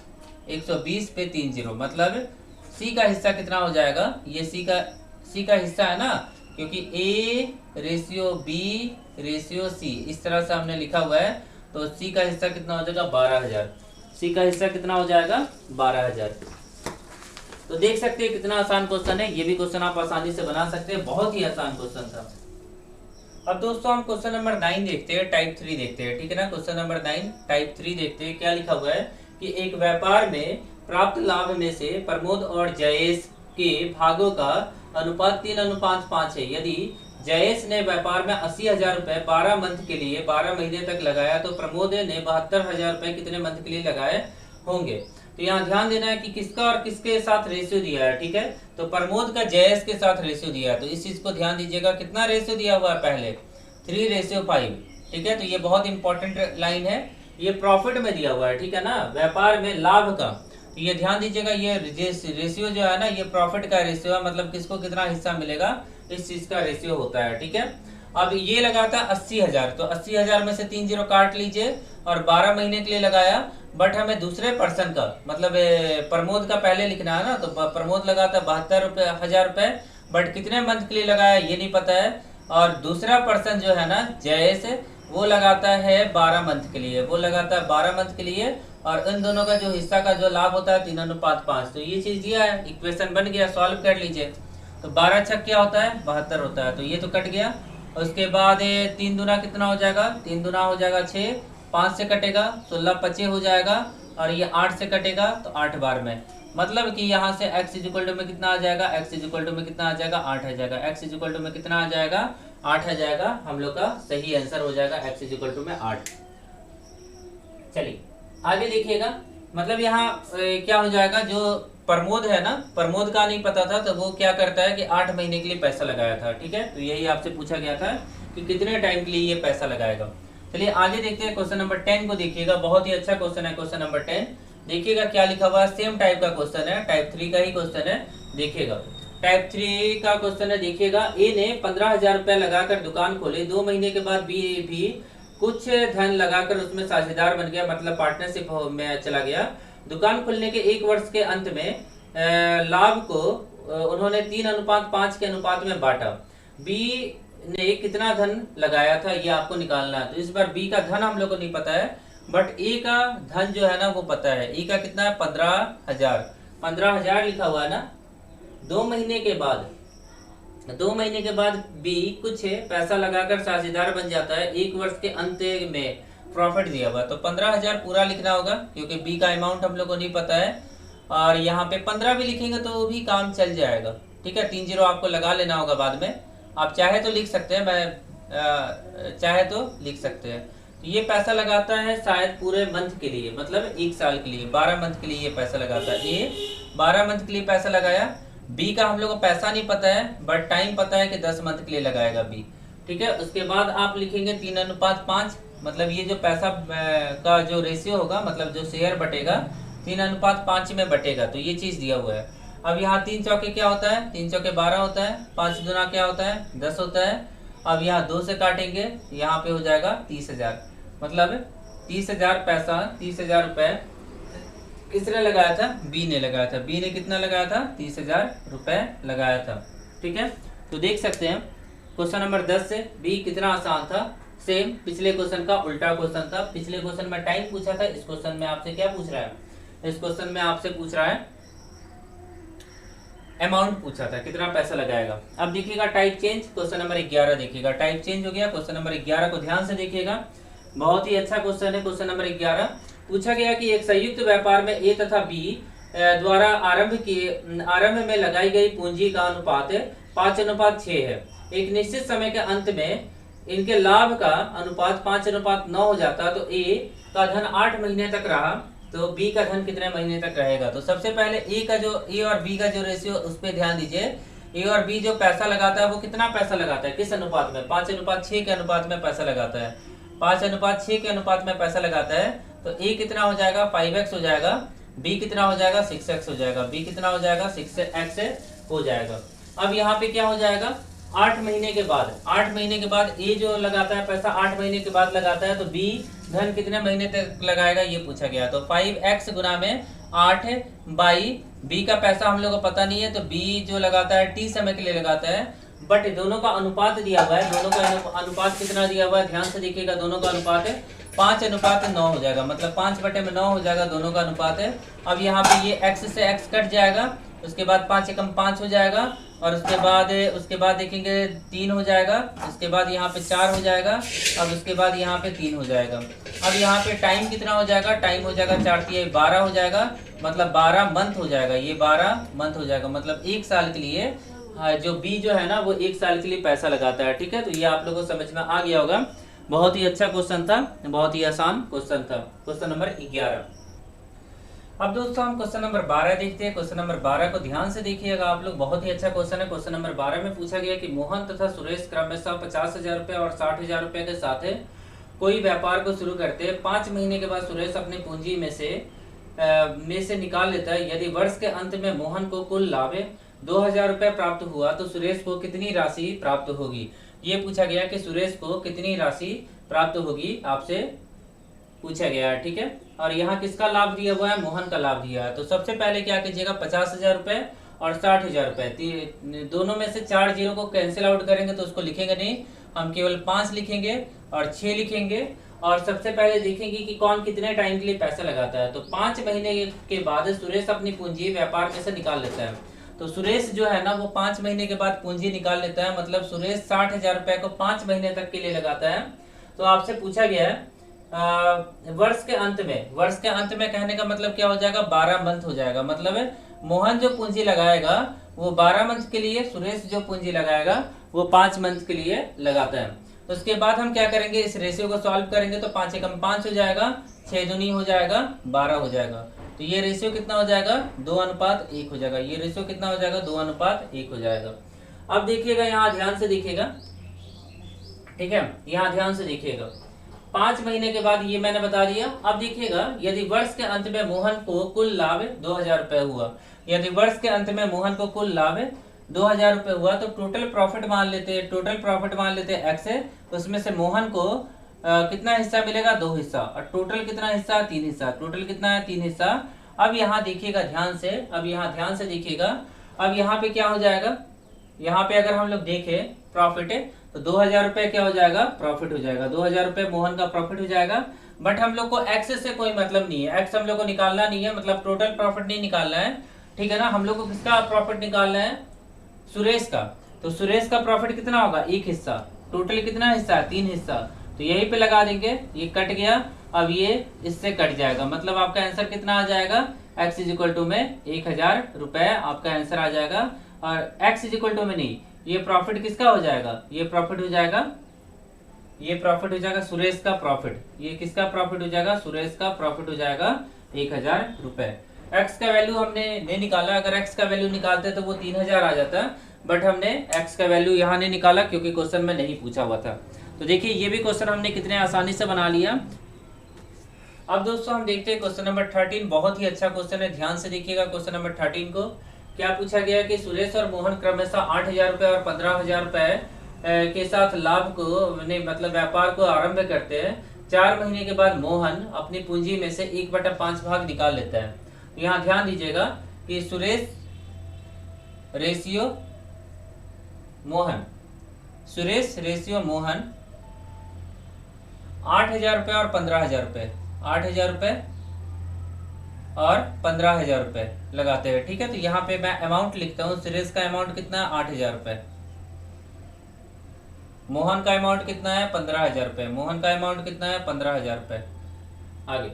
120 पे 3 जीरो, मतलब सी का हिस्सा कितना हो जाएगा, ये सी का हिस्सा है ना, क्योंकि a ratio b ratio c इस तरह से हमने लिखा हुआ है। तो सी का हिस्सा कितना हो जाएगा, 12000। सी का हिस्सा कितना हो जाएगा, 12000। तो देख सकते हैं कितना आसान क्वेश्चन है। ये भी क्वेश्चन आप आसानी से बना सकते हैं, बहुत ही आसान क्वेश्चन था। अब दोस्तों हम क्वेश्चन नंबर 9 देखते हैं, टाइप 3 देखते हैं, ठीक है ना। क्वेश्चन नंबर 9 टाइप 3 देखते हैं। क्या लिखा हुआ है कि एक व्यापार में प्राप्त लाभ में से प्रमोद और जयेश के भागों का अनुपात 3:5 है। यदि जयेश ने व्यापार में 80,000 रुपए 12 मंथ के लिए 12 महीने तक लगाया, तो प्रमोद ने 72,000 रुपए कितने मंथ के लिए लगाए होंगे। तो यहाँ ध्यान देना है कि किसका और किसके साथ रेशियो दिया है, ठीक है। तो प्रमोद का जयेश के साथ रेशियो दिया है, तो इस चीज को ध्यान दीजिएगा। कितना रेशियो दिया हुआ है, पहले 3:5, ठीक है। तो ये बहुत इंपॉर्टेंट लाइन है, ये प्रॉफिट में दिया हुआ है, ठीक है ना, व्यापार में लाभ का। तो ये ध्यान दीजिएगा, ये रेशियो जो है ना, ये प्रॉफिट का रेशियो है, मतलब किसको कितना हिस्सा मिलेगा, इस चीज का रेशियो होता है, ठीक है। अब ये लगाता है 80,000, तो 80,000 में से 3 जीरो काट लीजिए और 12 महीने के लिए लगाया। बट हमें दूसरे पर्सन का, मतलब प्रमोद का पहले लिखना है ना, तो प्रमोद लगाता है 72,000 रुपए, बट कितने मंथ के लिए लगाया ये नहीं पता है। और दूसरा पर्सन जो है ना जयेश, वो लगाता है 12 मंथ के लिए, वो लगाता है 12 मंथ के लिए। और इन दोनों का जो हिस्सा का जो लाभ होता है 3:5। तो ये चीज दिया है, इक्वेशन बन गया, सॉल्व कर लीजिए। तो 12 छक क्या होता है, 72 होता है, तो ये तो कट गया। उसके बाद 3 दुना कितना हो जाएगा, 3 दुना हो जाएगा 6, 5 से कटेगा, 16 25 हो जाएगा। और ये 8 से कटेगा तो 8 बार में, मतलब कि यहाँ से x इक्वल टू में कितना आ जाएगा, x इक्वल टू में कितना आ जाएगा, 8 आ जाएगा। x इक्वल टू में कितना आ जाएगा, 8 आ जाएगा। हम लोग का सही आंसर हो जाएगा x इक्वल टू में 8। चलिए आगे देखिएगा, मतलब यहाँ क्या हो जाएगा, जो प्रमोद है ना, प्रमोद का नहीं पता था तो वो क्या करता है कि 8 महीने के लिए पैसा लगाया था, ठीक है। तो यही आपसे पूछा गया था कि कितने टाइम के लिए ये पैसा लगाएगा। चलिए आगे देखते हैं, क्वेश्चन नंबर 10 को देखिएगा, बहुत ही अच्छा क्वेश्चन है क्वेश्चन नंबर 10। देखिएगा क्या लिखा हुआ है, सेम टाइप का क्वेश्चन है, टाइप 3 का ही क्वेश्चन है। देखिएगा टाइप 3 का क्वेश्चन है। देखिएगा ए ने 15,000 रुपया लगाकर दुकान खोले, 2 महीने के बाद बी भी कुछ धन लगाकर उसमें साझेदार बन गया, मतलब पार्टनरशिप में चला गया। दुकान खुलने के 1 वर्ष के अंत में लाभ को उन्होंने 3:5 के अनुपात में बांटा। बी ने कितना धन लगाया था ये आपको निकालना है। तो इस बार बी का धन हम लोग को नहीं पता है, बट ए का धन जो है ना वो पता है। ए का कितना है, 15,000, 15,000 लिखा हुआ है ना। 2 महीने के बाद बी कुछ पैसा लगाकर साझेदार बन जाता है, 1 वर्ष के अंत में प्रॉफिट दिया हुआ। तो 15,000 पूरा लिखना होगा, क्योंकि बी का अमाउंट हम लोग को नहीं पता है। और यहाँ पे 15 भी लिखेंगे तो भी काम चल जाएगा, ठीक है। 3 0 आपको लगा लेना होगा बाद में, आप चाहे तो लिख सकते हैं, मैं चाहे तो लिख सकते हैं। तो ये पैसा लगाता है शायद पूरे मंथ के लिए, मतलब 1 साल के लिए, 12 मंथ के लिए ये पैसा लगाता है। ये 12 मंथ के लिए पैसा लगाया। बी का हम लोग को पैसा नहीं पता है, बट टाइम पता है कि 10 मंथ के लिए लगाएगा बी, ठीक है। उसके बाद आप लिखेंगे 3:5, मतलब ये जो पैसा का जो रेशियो होगा, मतलब जो शेयर बटेगा 3:5 में बटेगा, तो ये चीज दिया हुआ है। अब यहाँ 3 चौके क्या होता है, 3 चौके 12 होता है, 5 गुना क्या होता है, 10 होता है। अब यहाँ 2 से काटेंगे, यहाँ पे हो जाएगा 30,000, मतलब 30,000 पैसा, 30,000 रुपए किसने लगाया था, बी ने लगाया था। बी ने कितना लगाया था, 30,000 रुपए लगाया था, ठीक है। तो देख सकते हैं क्वेश्चन नंबर 10 से बी कितना आसान था, सेम पिछले क्वेश्चन का उल्टा क्वेश्चन था। पिछले क्वेश्चन में टाइम पूछा था, इस क्वेश्चन में आपसे क्या पूछ रहा है, इस क्वेश्चन में आपसे पूछ रहा है अमाउंट पूछा था, कितना पैसा लगाएगा। अब देखिएगा टाइप चेंज, क्वेश्चन नंबर 11 देखिएगा, टाइप चेंज हो गया। क्वेश्चन नंबर 11 को ध्यान से देखिएगा, बहुत ही अच्छा क्वेश्चन है। क्वेश्चन नंबर 11 पूछा गया कि एक संयुक्त व्यापार में ए तथा बी द्वारा आरंभ में लगाई गई पूंजी का अनुपात 5:6 है। एक निश्चित समय के अंत में इनके लाभ का अनुपात 5:9 हो जाता, तो ए का धन 8 महीने तक रहा, तो बी का धन कितने महीने तक रहेगा। तो सबसे पहले ए और बी का जो रेशियो उस पर ध्यान दीजिए। ए और बी जो पैसा लगाता है वो कितना पैसा लगाता है, किस अनुपात में, 5:6 के अनुपात में पैसा लगाता है। 5:6 के अनुपात में पैसा लगाता है, तो ए कितना हो जाएगा, 5x हो जाएगा। बी कितना हो जाएगा, 6x हो जाएगा। बी कितना हो जाएगा, 6x हो जाएगा। अब यहाँ पे क्या हो जाएगा, 8 महीने के बाद ए जो लगाता है पैसा 8 महीने के बाद लगाता है, तो बी धन कितने महीने तक लगाएगा ये पूछा गया। तो 5x गुना में 8 बाई बी का पैसा हम लोग को पता नहीं है, तो बी जो लगाता है t समय के लिए लगाता है, बट दोनों का अनुपात दिया हुआ है। दोनों का अनुपात कितना दिया हुआ है, ध्यान से देखिएगा। दोनों का अनुपात है 5:9 हो जाएगा, मतलब 5/9 हो जाएगा, दोनों का अनुपात है। अब यहाँ पे ये x से x कट जाएगा, उसके बाद 5 एकम 5 हो जाएगा, और उसके बाद देखेंगे 3 हो जाएगा, उसके बाद यहाँ पे 4 हो जाएगा, अब उसके बाद यहाँ पे 3 हो जाएगा। अब यहाँ पे टाइम कितना हो जाएगा, टाइम हो जाएगा 4 12 हो जाएगा, मतलब 12 मंथ हो जाएगा। ये 12 मंथ हो जाएगा, मतलब 1 साल के लिए जो बी जो है ना वो 1 साल के लिए पैसा लगाता है, ठीक है। तो ये आप लोगों को समझ में आ गया होगा। बहुत ही अच्छा क्वेश्चन था, बहुत ही आसान क्वेश्चन था, क्वेश्चन नंबर 11। अब दोस्तों हम क्वेश्चन नंबर 12 देखते हैं। क्वेश्चन नंबर 12 को ध्यान से देखिएगा आप लोग, बहुत ही अच्छा क्वेश्चन है। क्वेश्चन नंबर 12 में पूछा गया कि मोहन तथा सुरेश क्रमशः 50,000 रुपये और 60,000 रुपये के साथ कोई व्यापार को शुरू करते हैं। 5 महीने के बाद सुरेश अपनी पूंजी में से निकाल लेता है। यदि वर्ष के अंत में मोहन को कुल लाभ 2,000 रुपये प्राप्त हुआ, तो सुरेश को कितनी राशि प्राप्त होगी। ये पूछा गया कि सुरेश को कितनी राशि प्राप्त होगी, आपसे पूछा गया है, ठीक है। और यहाँ किसका लाभ दिया हुआ है, मोहन का लाभ दिया है। तो सबसे पहले क्या कीजिएगा, 50,000 रुपये और 60,000 रुपये, दोनों में से 4 जीरो को कैंसिल आउट करेंगे तो उसको लिखेंगे नहीं, हम केवल 5 लिखेंगे और 6 लिखेंगे। और सबसे पहले देखेंगे कि कौन कितने टाइम के लिए पैसा लगाता है। तो 5 महीने के बाद सुरेश अपनी पूंजी व्यापार में से निकाल लेता है। तो सुरेश जो है ना वो 5 महीने के बाद पूंजी निकाल लेता है, मतलब सुरेश 60,000 रुपये को 5 महीने तक के लिए लगाता है। तो आपसे पूछा गया है वर्ष के अंत में, वर्ष के अंत में कहने का मतलब क्या हो जाएगा, 12 मंथ हो जाएगा। मतलब मोहन जो पूंजी लगाएगा वो 12 मंथ के लिए, सुरेश जो पूंजी लगाएगा वो 5 मंथ के लिए लगाता है। तो उसके बाद हम क्या करेंगे, इस रेशियो को सॉल्व करेंगे तो 5 एकम 5 हो जाएगा, 6 दूनी हो जाएगा 12 हो जाएगा। तो ये रेशियो कितना हो जाएगा, 2:1 हो जाएगा। ये रेशियो कितना हो जाएगा, 2:1 हो जाएगा। अब देखिएगा यहाँ ध्यान से देखिएगा, ठीक है, यहाँ ध्यान से देखिएगा। 5 महीने के बाद ये मैंने बता दिया। अब देखिएगा, यदि वर्ष के अंत में मोहन को कुल लाभ 2000 रुपए हुआ, यदि वर्ष के अंत में मोहन को कुल लाभ 2000 रुपए हुआ तो टोटल प्रॉफिट मान लेते हैं, टोटल प्रॉफिट मान लेते हैं एक्स है, उसमें से मोहन को कितना हिस्सा मिलेगा, 2 हिस्सा, और टोटल कितना हिस्सा, 3 हिस्सा, टोटल कितना है, 3 हिस्सा। अब यहाँ देखिएगा ध्यान से, अब यहाँ ध्यान से देखिएगा, अब यहाँ पे क्या हो जाएगा, यहाँ पे अगर हम लोग देखें प्रॉफिट है तो 2000 रुपए क्या हो जाएगा, प्रॉफिट हो जाएगा, 2000 रुपए मोहन का प्रॉफिट हो जाएगा। बट हम लोग को एक्स से कोई मतलब नहीं है, एक्स हम लोग को निकालना नहीं है, मतलब टोटल प्रॉफिट नहीं निकालना है, ठीक है ना। हम लोग को किसका प्रॉफिट निकालना है, सुरेश का। तो सुरेश का प्रॉफिट कितना होगा, 1 हिस्सा, टोटल कितना हिस्सा है, 3 हिस्सा। तो यहीं पे लगा देंगे, ये कट गया, अब ये इससे कट जाएगा, मतलब आपका आंसर कितना आ जाएगा, x इक्वल टू में 1000 रुपए आपका आंसर आ जाएगा। और x इक्वल टू में नहीं, ये प्रॉफिट किसका हो जाएगा, ये प्रॉफिट हो जाएगा, ये प्रॉफिट हो जाएगा सुरेश का प्रॉफिट। ये किसका प्रॉफिट हो जाएगा, सुरेश का प्रॉफिट हो जाएगा 1000 रुपए। x का वैल्यू हमने नहीं निकाला, अगर x का वैल्यू निकालते तो वो 3000 आ जाता, बट हमने x का वैल्यू यहाँ नहीं निकाला क्योंकि क्वेश्चन में नहीं पूछा हुआ था। तो देखिए ये भी क्वेश्चन हमने कितने आसानी से बना लिया। अब दोस्तों हम देखते हैं क्वेश्चन नंबर 13, बहुत ही अच्छा क्वेश्चन है, ध्यान से देखिएगा। क्वेश्चन नंबर 13 को क्या पूछा गया कि सुरेश और मोहन क्रमशः 8000 रुपए और 15000 रुपए के साथ लाभ को मतलब व्यापार को आरंभ करते हैं। 4 महीने के बाद मोहन अपनी पूंजी में से 1/5 भाग निकाल लेता है। यहाँ ध्यान दीजिएगा कि सुरेश रेशियो मोहन, सुरेश रेशियो मोहन 8000 रुपए और 15000 रुपए, 8000 रुपए और 15000 रुपए लगाते हैं, ठीक है। तो यहाँ पे मैं अमाउंट लिखता हूँ, सुरेश का अमाउंट कितना है, 8000 रुपए, मोहन का अमाउंट कितना है, 15000 रुपए, मोहन का अमाउंट कितना है, 15000 रुपए। आगे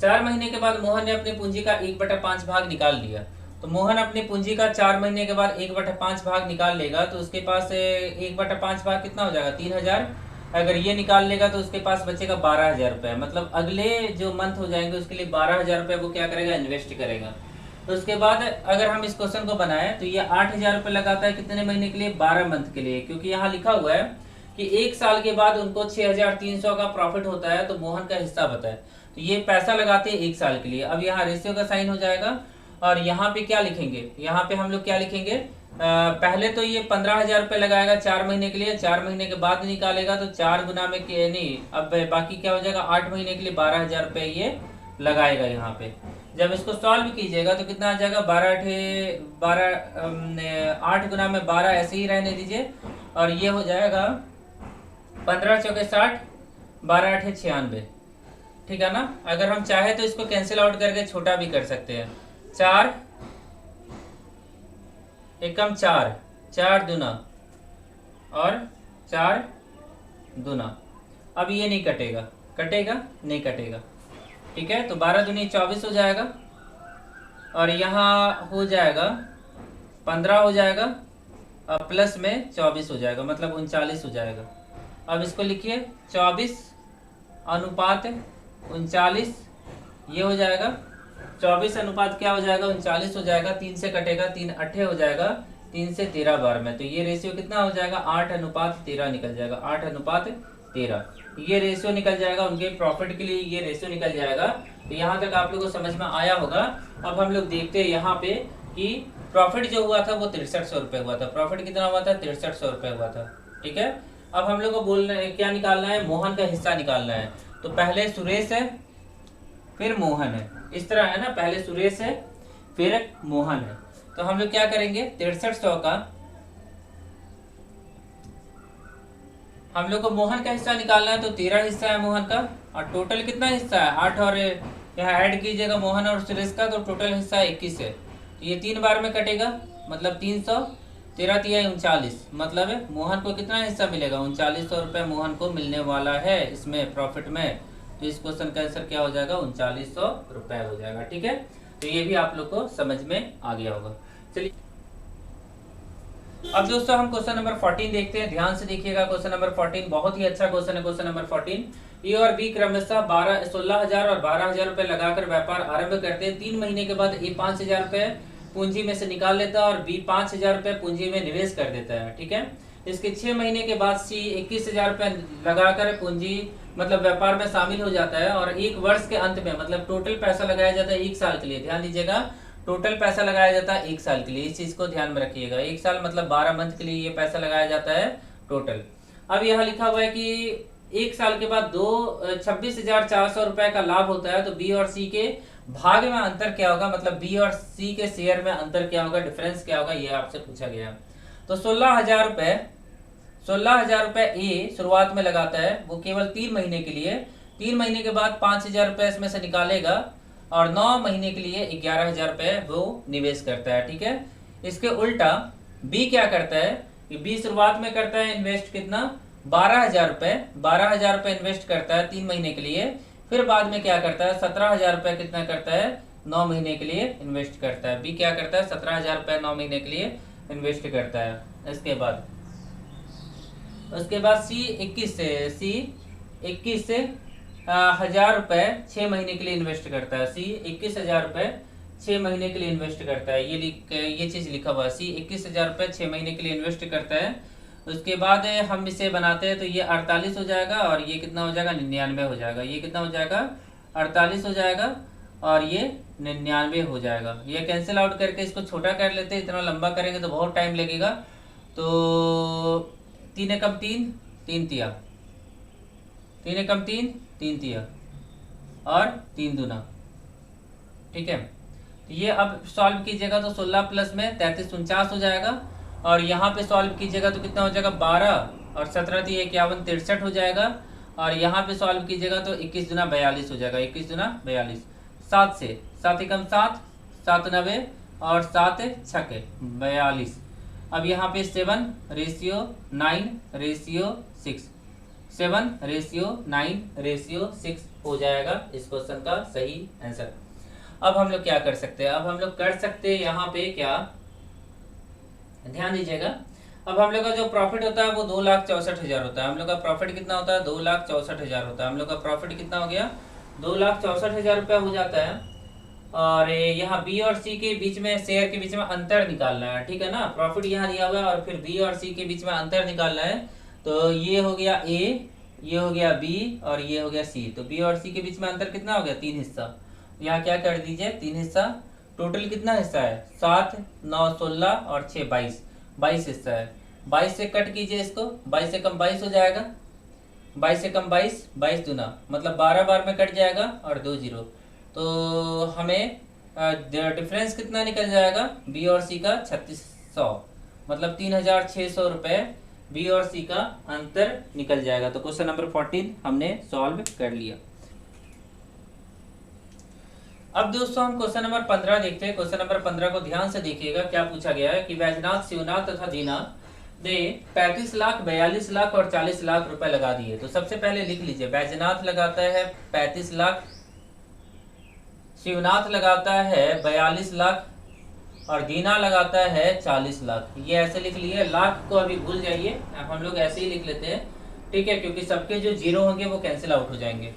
4 महीने के बाद मोहन ने अपनी पूंजी का 1/5 भाग निकाल लिया। तो मोहन अपनी पूंजी का 4 महीने के बाद 1/5 भाग निकाल लेगा, तो उसके पास 1/5 भाग कितना हो जाएगा, 3000। अगर ये निकाल लेगा तो उसके पास बचेगा 12000 रुपए, मतलब अगले जो मंथ हो जाएंगे उसके लिए 12000 रुपए वो क्या करेगा, इन्वेस्ट करेगा। तो उसके बाद अगर हम इस क्वेश्चन को बनाएं तो ये 8000 रुपए लगाता है कितने महीने के लिए, 12 मंथ के लिए, क्योंकि यहाँ लिखा हुआ है कि 1 साल के बाद उनको 6300 का प्रॉफिट होता है, तो मोहन का हिस्सा बताए। तो ये पैसा लगाते हैं 1 साल के लिए। अब यहाँ रेशियो का साइन हो जाएगा, और यहाँ पे क्या लिखेंगे, यहाँ पे हम लोग क्या लिखेंगे, पहले तो ये 15000 रुपए लगाएगा 4 महीने के लिए, 4 महीने के बाद निकालेगा तो 4 गुना में नहीं, अब बाकी क्या हो जाएगा, 8 महीने के लिए 12000 रुपए ये लगाएगा यहाँ पे। जब इसको सॉल्व कीजिएगा तो कितना आ जाएगा, 8 गुना में 12 ऐसे ही रहने दीजिए, और ये हो जाएगा 15 चौके 60, 12 8 96, ठीक है ना। अगर हम चाहे तो इसको कैंसिल आउट करके छोटा भी कर सकते हैं, 4 एकम 4, 4 दूना और 4 दूना। अब ये नहीं कटेगा, कटेगा नहीं कटेगा, ठीक है। तो 12 दूनी 24 हो जाएगा, और यहाँ हो जाएगा 15 हो जाएगा, और प्लस में 24 हो जाएगा, मतलब 39 हो जाएगा। अब इसको लिखिए 24 अनुपात 39, ये हो जाएगा 24 अनुपात क्या हो जाएगा, 39 हो जाएगा। 3 से कटेगा, 3 8 हो जाएगा, 3 से 13 बार में, तो ये रेशियो कितना हो जाएगा, 8:13 निकल जाएगा, 8:13 ये रेशियो निकल जाएगा उनके प्रॉफिट के लिए, ये रेशियो निकल जाएगा। तो यहाँ तक आप लोगों को समझ में आया होगा। अब हम लोग देखते हैं यहाँ पे कि प्रॉफिट जो हुआ था वो 6300 रुपये हुआ था। प्रॉफिट कितना हुआ था, 6300 रुपये हुआ था, ठीक है। अब हम लोग को बोलना है क्या निकालना है, मोहन का हिस्सा निकालना है। तो पहले सुरेश है फिर मोहन है, इस तरह है ना, पहले सुरेश है फिर मोहन है। तो हम लोग क्या करेंगे, 6300 का हम लोग को मोहन का हिस्सा निकालना है, तो 13 हिस्सा है मोहन का, और टोटल कितना हिस्सा है, 8, और यहाँ ऐड कीजिएगा मोहन और सुरेश का, तो टोटल हिस्सा 21 है। तो ये 3 बार में कटेगा, मतलब 300, 13 तिया 39, मतलब मोहन को कितना हिस्सा मिलेगा, 3900 रुपये मोहन को मिलने वाला है इसमें प्रॉफिट में। तो इस क्वेश्चन का आंसर क्या हो जाएगा, 3900 रुपये हो जाएगा। ठीक है, तो ये भी आप लोग को समझ में आ गया होगा। चलिए अब दोस्तों हम क्वेश्चन नंबर 14 देखते हैं, ध्यान से देखिएगा। क्वेश्चन नंबर 14 बहुत ही अच्छा क्वेश्चन है। क्वेश्चन नंबर 14, ए और बी क्रमशः 16,000 और 12,000 रुपए लगाकर व्यापार आरंभ करते हैं। 3 महीने के बाद ए 5,000 रुपए पूंजी में से निकाल लेता है और बी 5,000 रुपए पूंजी में निवेश कर देता है। ठीक है, इसके 6 महीने के बाद सी 21,000 रुपए लगाकर पूंजी मतलब व्यापार में शामिल हो जाता है और 1 वर्ष के अंत में मतलब टोटल पैसा लगाया जाता है 1 साल के लिए। ध्यान दीजिएगा, टोटल पैसा लगाया जाता है 1 साल के लिए, इस चीज को ध्यान में रखिएगा। 1 साल मतलब 12 मंथ के लिए ये पैसा लगाया जाता है टोटल। अब यहाँ लिखा हुआ है कि 1 साल के बाद 26,400 रुपए का लाभ होता है, तो बी और सी के भाग में अंतर क्या होगा, मतलब बी और सी के शेयर में अंतर क्या होगा, डिफरेंस क्या होगा, ये आपसे पूछा गया। तो 16,000 रुपए ए शुरुआत में लगाता है, वो केवल 3 महीने के लिए। 3 महीने के बाद 5,000 रुपए इसमें से निकालेगा और 9 महीने के लिए 11,000 रुपए वो निवेश करता है। ठीक है, इसके उल्टा बी क्या करता है कि बी शुरुआत में करता है इन्वेस्ट कितना, 12,000 रुपए इन्वेस्ट करता है 3 महीने के लिए। फिर बाद में क्या करता है, 17,000 रुपए कितना करता है, 9 महीने के लिए इन्वेस्ट करता है। बी क्या करता है, 17,000 रुपए 9 महीने के लिए इन्वेस्ट करता है। उसके बाद सी 21 से 1,000 रुपए 6 महीने के लिए इन्वेस्ट करता है। सी 21,000 रुपए 6 महीने के लिए इन्वेस्ट करता है, ये चीज लिखा हुआ है। सी 21,000 रुपए 6 महीने के लिए इन्वेस्ट करता है। उसके बाद हम इसे बनाते हैं तो ये 48 हो जाएगा और ये कितना हो जाएगा, 99 हो जाएगा। ये कितना हो जाएगा, 48 हो जाएगा और ये 99 हो जाएगा। ये कैंसिल आउट करके इसको छोटा कर लेते हैं, इतना लंबा करेंगे तो बहुत टाइम लगेगा। तो 3 एकम 3, 3 तिया, 3 एकम 3, 3 तिया और 3 दूना। ठीक है, तो ये अब सॉल्व कीजिएगा तो 16 प्लस में 33 49 हो जाएगा और यहाँ पे सॉल्व कीजिएगा तो कितना हो जाएगा, 12 और 17 3 51 63 हो जाएगा और यहाँ पे सॉल्व कीजिएगा तो 21 दूना 42 हो जाएगा। 21 दूना 42, 7 से 7 एकम 7, 7 90 और 7 छके 42। अब यहाँ पे 7:9:6, 7:9:6 हो जाएगा इस क्वेश्चन का सही आंसर। अब हम लोग क्या कर सकते हैं, अब हम लोग कर सकते हैं यहाँ पे क्या, ध्यान दीजिएगा। अब हम लोग का जो प्रॉफिट होता है वो 2,64,000 होता है। हम लोग का प्रॉफिट कितना होता है, 2,64,000 होता है। हम लोग का प्रॉफिट कितना हो गया, 2,64,000 रुपया हो जाता है। और यहाँ बी और सी के बीच में शेयर के बीच में अंतर निकालना है। ठीक है ना, प्रॉफिट यहाँ दिया हुआ है और फिर बी और सी के बीच में अंतर निकालना है। तो ये हो गया ए, ये हो गया बी और ये हो गया सी। तो बी और सी के बीच में अंतर कितना हो गया, 3 हिस्सा। यहाँ क्या कर दीजिए, 3 हिस्सा। टोटल कितना हिस्सा है, 7 9 16 और 6 22, 22 हिस्सा है। 22 से कट कीजिए इसको, 22 से कम 22 हो जाएगा, 22 से कम 22, 22 दूना मतलब 12 बार में कट जाएगा और 2 जीरो। तो हमें डिफरेंस कितना निकल जाएगा, बी और सी का 3600 मतलब 3,600 रुपए बी और सी का अंतर निकल जाएगा। तो क्वेश्चन नंबर 14 हमने सॉल्व कर लिया। अब दोस्तों हम क्वेश्चन नंबर 15 देखते हैं। क्वेश्चन नंबर 15 को ध्यान से देखिएगा, क्या पूछा गया है कि वैजनाथ, शिवनाथ तथा दीना ने 35 लाख, 42 लाख और 40 लाख रुपए लगा दिए। तो सबसे पहले लिख लीजिए, वैजनाथ लगाता है 35 लाख, शिवनाथ लगाता है 42 लाख और दीना लगाता है 40 लाख। ये ऐसे लिख लिए, लाख को अभी भूल जाइए, हम लोग ऐसे ही लिख लेते हैं। ठीक है, क्योंकि सबके जो जीरो होंगे वो कैंसिल आउट हो जाएंगे।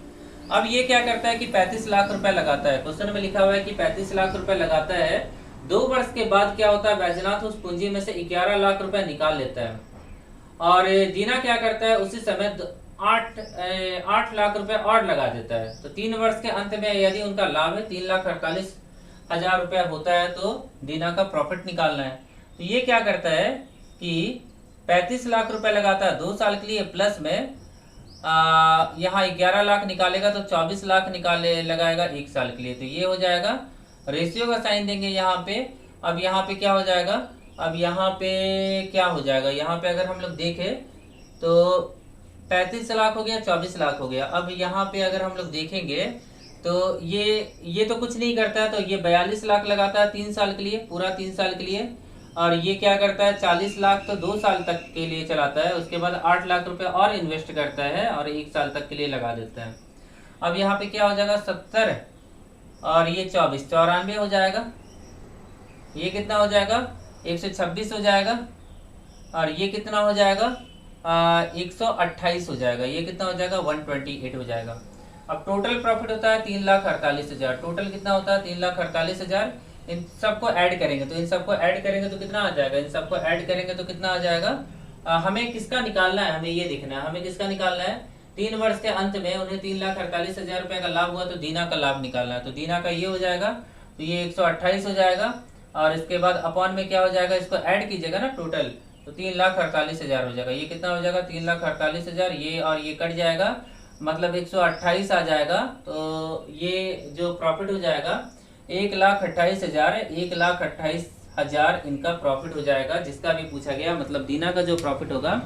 अब ये क्या करता है कि 35 लाख रुपए लगाता है। क्वेश्चन में लिखा हुआ है कि 35 लाख रुपए लगाता है। 2 वर्ष के बाद क्या होता है, वैजनाथ उस पूंजी में से 11 लाख रुपए निकाल लेता है और दीना क्या करता है, उसी समय 8 लाख रुपए और लगा देता है। तो 3 वर्ष के अंत में यदि उनका लाभ है 3,48,000 रुपया होता है तो दीना का प्रॉफिट निकालना है। तो ये क्या करता है कि 35 लाख रुपए लगाता है 2 साल के लिए, प्लस में यहाँ 11 लाख निकालेगा तो 24 लाख लगाएगा 1 साल के लिए। तो ये हो जाएगा, रेशियो का साइन देंगे यहाँ पे। अब यहाँ पे क्या हो जाएगा, अब यहाँ पे क्या हो जाएगा, यहाँ पे अगर हम लोग देखें तो 35 लाख हो गया, 24 लाख हो गया। अब यहाँ पे अगर हम लोग देखेंगे तो ये तो कुछ नहीं करता है, तो ये 42 लाख लगाता है 3 साल के लिए, पूरा 3 साल के लिए। और ये क्या करता है 40 लाख तो 2 साल तक के लिए चलाता है, उसके बाद 8 लाख रुपए और इन्वेस्ट करता है और 1 साल तक के लिए लगा देता है। अब यहाँ पे क्या हो जाएगा 70 और ये 24 94 हो जाएगा। ये कितना हो जाएगा 126 हो जाएगा और ये कितना हो जाएगा 128 हो जाएगा। ये कितना हो जाएगा 128 हो जाएगा। अब टोटल प्रॉफिट होता है 3,48,000। टोटल कितना होता है 3,48,000। इन सबको ऐड करेंगे तो कितना आ जाएगा, इन सबको ऐड करेंगे तो कितना आ जाएगा। हमें किसका निकालना है, हमें ये देखना है, हमें किसका निकालना है 3 वर्ष के अंत में उन्हें 3,48,000 रुपए का लाभ हुआ तो दीना का लाभ निकालना है। तो दीना का ये हो जाएगा तो ये 128 हो जाएगा और इसके बाद अपॉन में क्या हो जाएगा, इसको ऐड कीजिएगा ना टोटल तो 3,48,000 हो जाएगा। ये कितना हो जाएगा 3,48,000, ये और ये कट जाएगा मतलब 128 आ जाएगा। तो ये जो प्रॉफिट हो जाएगा 1,28,000, 1,28,000 इनका प्रॉफिट हो जाएगा जिसका भी पूछा गया, मतलब दीना का जो प्रॉफिट होगा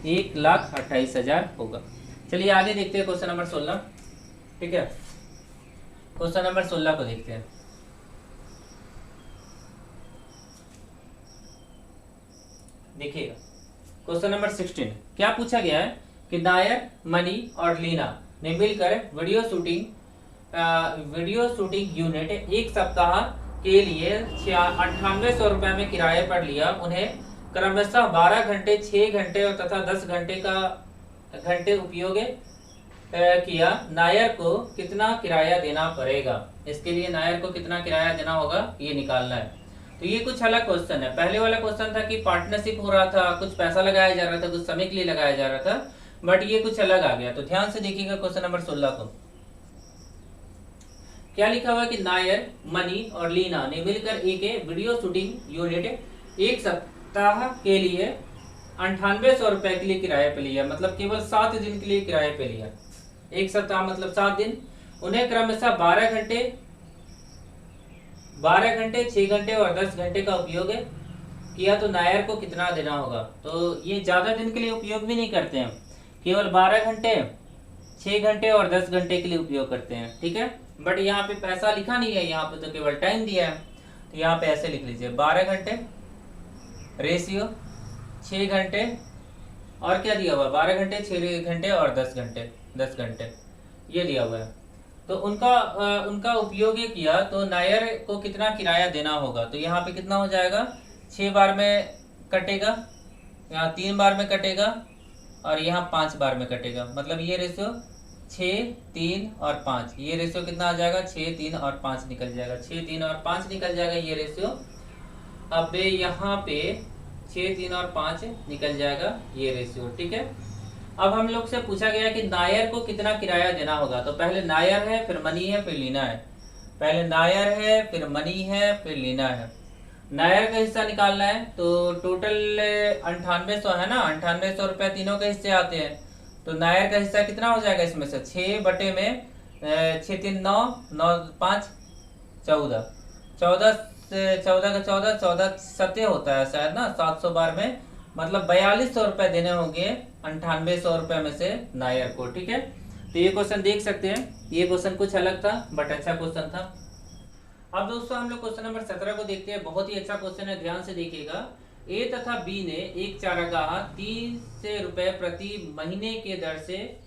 1,28,000 होगा। चलिए आगे देखते हैं क्वेश्चन नंबर 16। ठीक है, क्वेश्चन नंबर 16 को देखते हैं। देखिएगा क्वेश्चन नंबर 16 क्या पूछा गया है कि नायर, मनी और लीना ने मिलकर वीडियो शूटिंग यूनिट एक सप्ताह के लिए 9800 रुपए में किराए पर लिया। उन्हें क्रमशः 12 घंटे, 6 घंटे और तथा 10 घंटे उपयोग किया। नायर को कितना किराया देना पड़ेगा, इसके लिए नायर को कितना किराया देना होगा ये निकालना है। तो ये कुछ अलग क्वेश्चन है। पहले वाला क्वेश्चन था कि पार्टनरशिप हो रहा था, कुछ पैसा लगाया जा रहा था, कुछ समय के लिए लगाया जा रहा था, बट ये कुछ अलग आ गया। तो ध्यान से देखिएगा क्वेश्चन नंबर 16 को क्या लिखा हुआ है कि नायर, मनी और लीना ने मिलकर एक वीडियो शूटिंग यूनिट एक सप्ताह के लिए 9800 रुपए के लिए किराए पे लिया, मतलब केवल 7 दिन के लिए किराए पे लिया। एक सप्ताह मतलब 7 दिन। उन्हें क्रमशः 12 घंटे, 6 घंटे और 10 घंटे का उपयोग किया तो नायर को कितना देना होगा। तो ये ज्यादा दिन के लिए उपयोग भी नहीं करते हैं, केवल 12 घंटे, 6 घंटे और 10 घंटे के लिए उपयोग करते हैं। ठीक है, बट यहाँ पे पैसा लिखा नहीं है, यहाँ पे तो केवल टाइम दिया है। तो यहाँ पे ऐसे लिख लीजिए 12 घंटे रेशियो 6 घंटे और क्या दिया हुआ है 12 घंटे, 6 घंटे और 10 घंटे ये दिया हुआ है। तो उनका उपयोग ये किया तो नायर को कितना किराया देना होगा। तो यहाँ पे कितना हो जाएगा 6 बार में कटेगा, यहाँ 3 बार में कटेगा और यहाँ 5 बार में कटेगा, मतलब ये रेशियो 6, 3 और 5, ये रेशियो कितना आ जाएगा 6, 3 और 5 निकल जाएगा, 6, 3 और 5 निकल जाएगा ये रेशियो। अब यहाँ पे 6, 3 और 5 निकल जाएगा ये रेशियो। ठीक है, अब हम लोग से पूछा गया कि नायर को कितना किराया देना होगा। तो पहले नायर है, फिर मनी है, फिर लीना है। पहले नायर है, फिर मनी है, फिर लीना है। नायर का हिस्सा निकालना है तो टोटल 9800 है ना, 9800 रुपए तीनों के हिस्से आते हैं। तो नायर का हिस्सा कितना हो जाएगा इसमें से 6 बटे में 6, 3, 9, 9, 5, 14, 14 का 14 7 होता है शायद ना, 700 बार में, मतलब 4200 रुपए देने होंगे 9800 रुपए में से नायर को। ठीक है, तो ये क्वेश्चन देख सकते हैं, ये क्वेश्चन कुछ अलग था बट अच्छा क्वेश्चन था। अब दोस्तों हम लोग क्वेश्चन नंबर 17 को देखते हैं। बहुत ही अच्छा क्वेश्चन है, ध्यान से देखिएगा। ए तथा बी ने एक चारागाह 30 रुपए प्रति महीने के दर से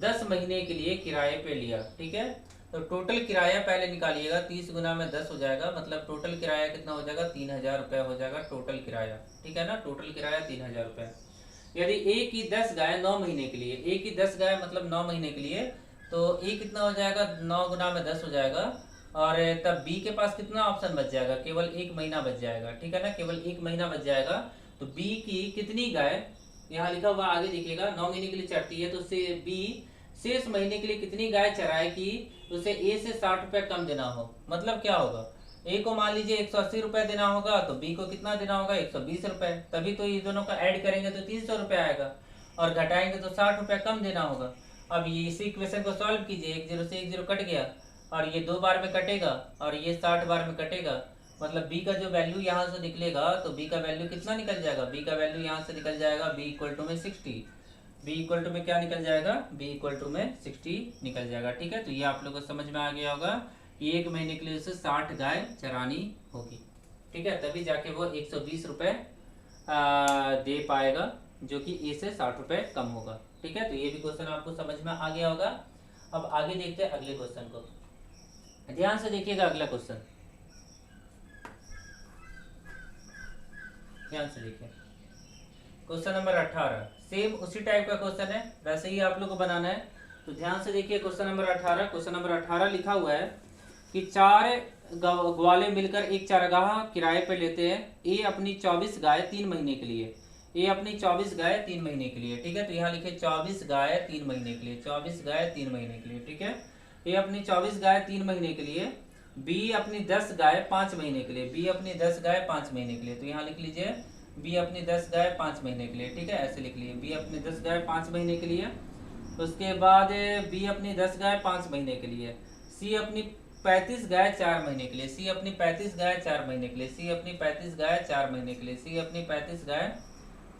10 महीने के लिए किराए पे लिया। ठीक है, तो टोटल किराया पहले निकालिएगा, 30 गुना में 10 हो जाएगा, मतलब टोटल किराया कितना हो जाएगा 3000 रुपए हो जाएगा टोटल किराया। ठीक है ना, टोटल किराया 3000 रुपए। यदि ए की 10 गाय 9 महीने के लिए, ए की 10 गाय मतलब 9 महीने के लिए, तो ए कितना हो जाएगा 9 गुना में 10 हो जाएगा। और तब बी के पास कितना ऑप्शन बच जाएगा, केवल 1 महीना बच जाएगा। ठीक है ना, केवल 1 महीना बच जाएगा। तो बी की कितनी गाय, यहाँ लिखा हुआ आगे देखिएगा 9 महीने के लिए चरती है, तो बी शेष महीने के लिए कितनी गाय चराए कि उसे ए से 60 रुपए कम देना हो। मतलब क्या होगा, ए को मान लीजिए 180 रुपए देना होगा तो बी को कितना देना होगा 120 रुपए, तभी तो ये दोनों का ऐड करेंगे तो 300 रुपए आएगा और घटाएंगे तो 60 रुपए कम देना होगा। अब ये इसी इक्वेशन को सॉल्व कीजिए, 1 0 से 1 0 कट गया और ये 2 बार में कटेगा और ये 60 बार में कटेगा, मतलब बी का जो वैल्यू यहाँ से निकलेगा तो बी का वैल्यू कितना निकल जाएगा, बी का वैल्यू यहाँ से निकल जाएगा बी इक्वल टू में 60। बी इक्वल टू में क्या निकल जाएगा, बी इक्वल टू में 60 निकल जाएगा। ठीक है, तो ये आप लोगों को समझ में आ गया होगा कि 1 महीने के लिए उसे 60 गाय चरानी होगी। ठीक है, तभी जाके वो 120 रुपये दे पाएगा, जो कि ए से 60 रुपये कम होगा। ठीक है, तो ये भी क्वेश्चन आपको समझ में आ गया होगा। अब आगे देखते हैं अगले क्वेश्चन को, ध्यान से देखिएगा अगला क्वेश्चन, ध्यान से देखिए। क्वेश्चन नंबर 18 सेम उसी टाइप का क्वेश्चन है, वैसे ही आप लोग को बनाना है। तो ध्यान से देखिए क्वेश्चन नंबर 18। क्वेश्चन नंबर 18 लिखा हुआ है कि 4 ग्वाले मिलकर एक चारागाह किराए पर लेते हैं। ए अपनी 24 गाय 3 महीने के लिए, ए अपनी 24 गाय 3 महीने के लिए। ठीक है, तो यहाँ लिखे 24 गाय 3 महीने के लिए, 24 गाय 3 महीने के लिए। ठीक है, ए अपनी 24 गाय 3 महीने के लिए, बी अपनी 10 गाय 5 महीने के लिए, बी अपनी 10 गाय 5 महीने के लिए। तो यहाँ लिख लीजिए बी अपनी 10 गाय 5 महीने के लिए। ठीक है, ऐसे लिख लीजिए बी अपनी 10 गाय 5 महीने के लिए। उसके बाद बी अपनी 10 गाय 5 महीने के लिए, सी अपनी 35 गाय 4 महीने के लिए, सी अपनी 35 गाय 4 महीने के लिए, सी अपनी 35 गाय 4 महीने के लिए, सी अपनी 35 गाय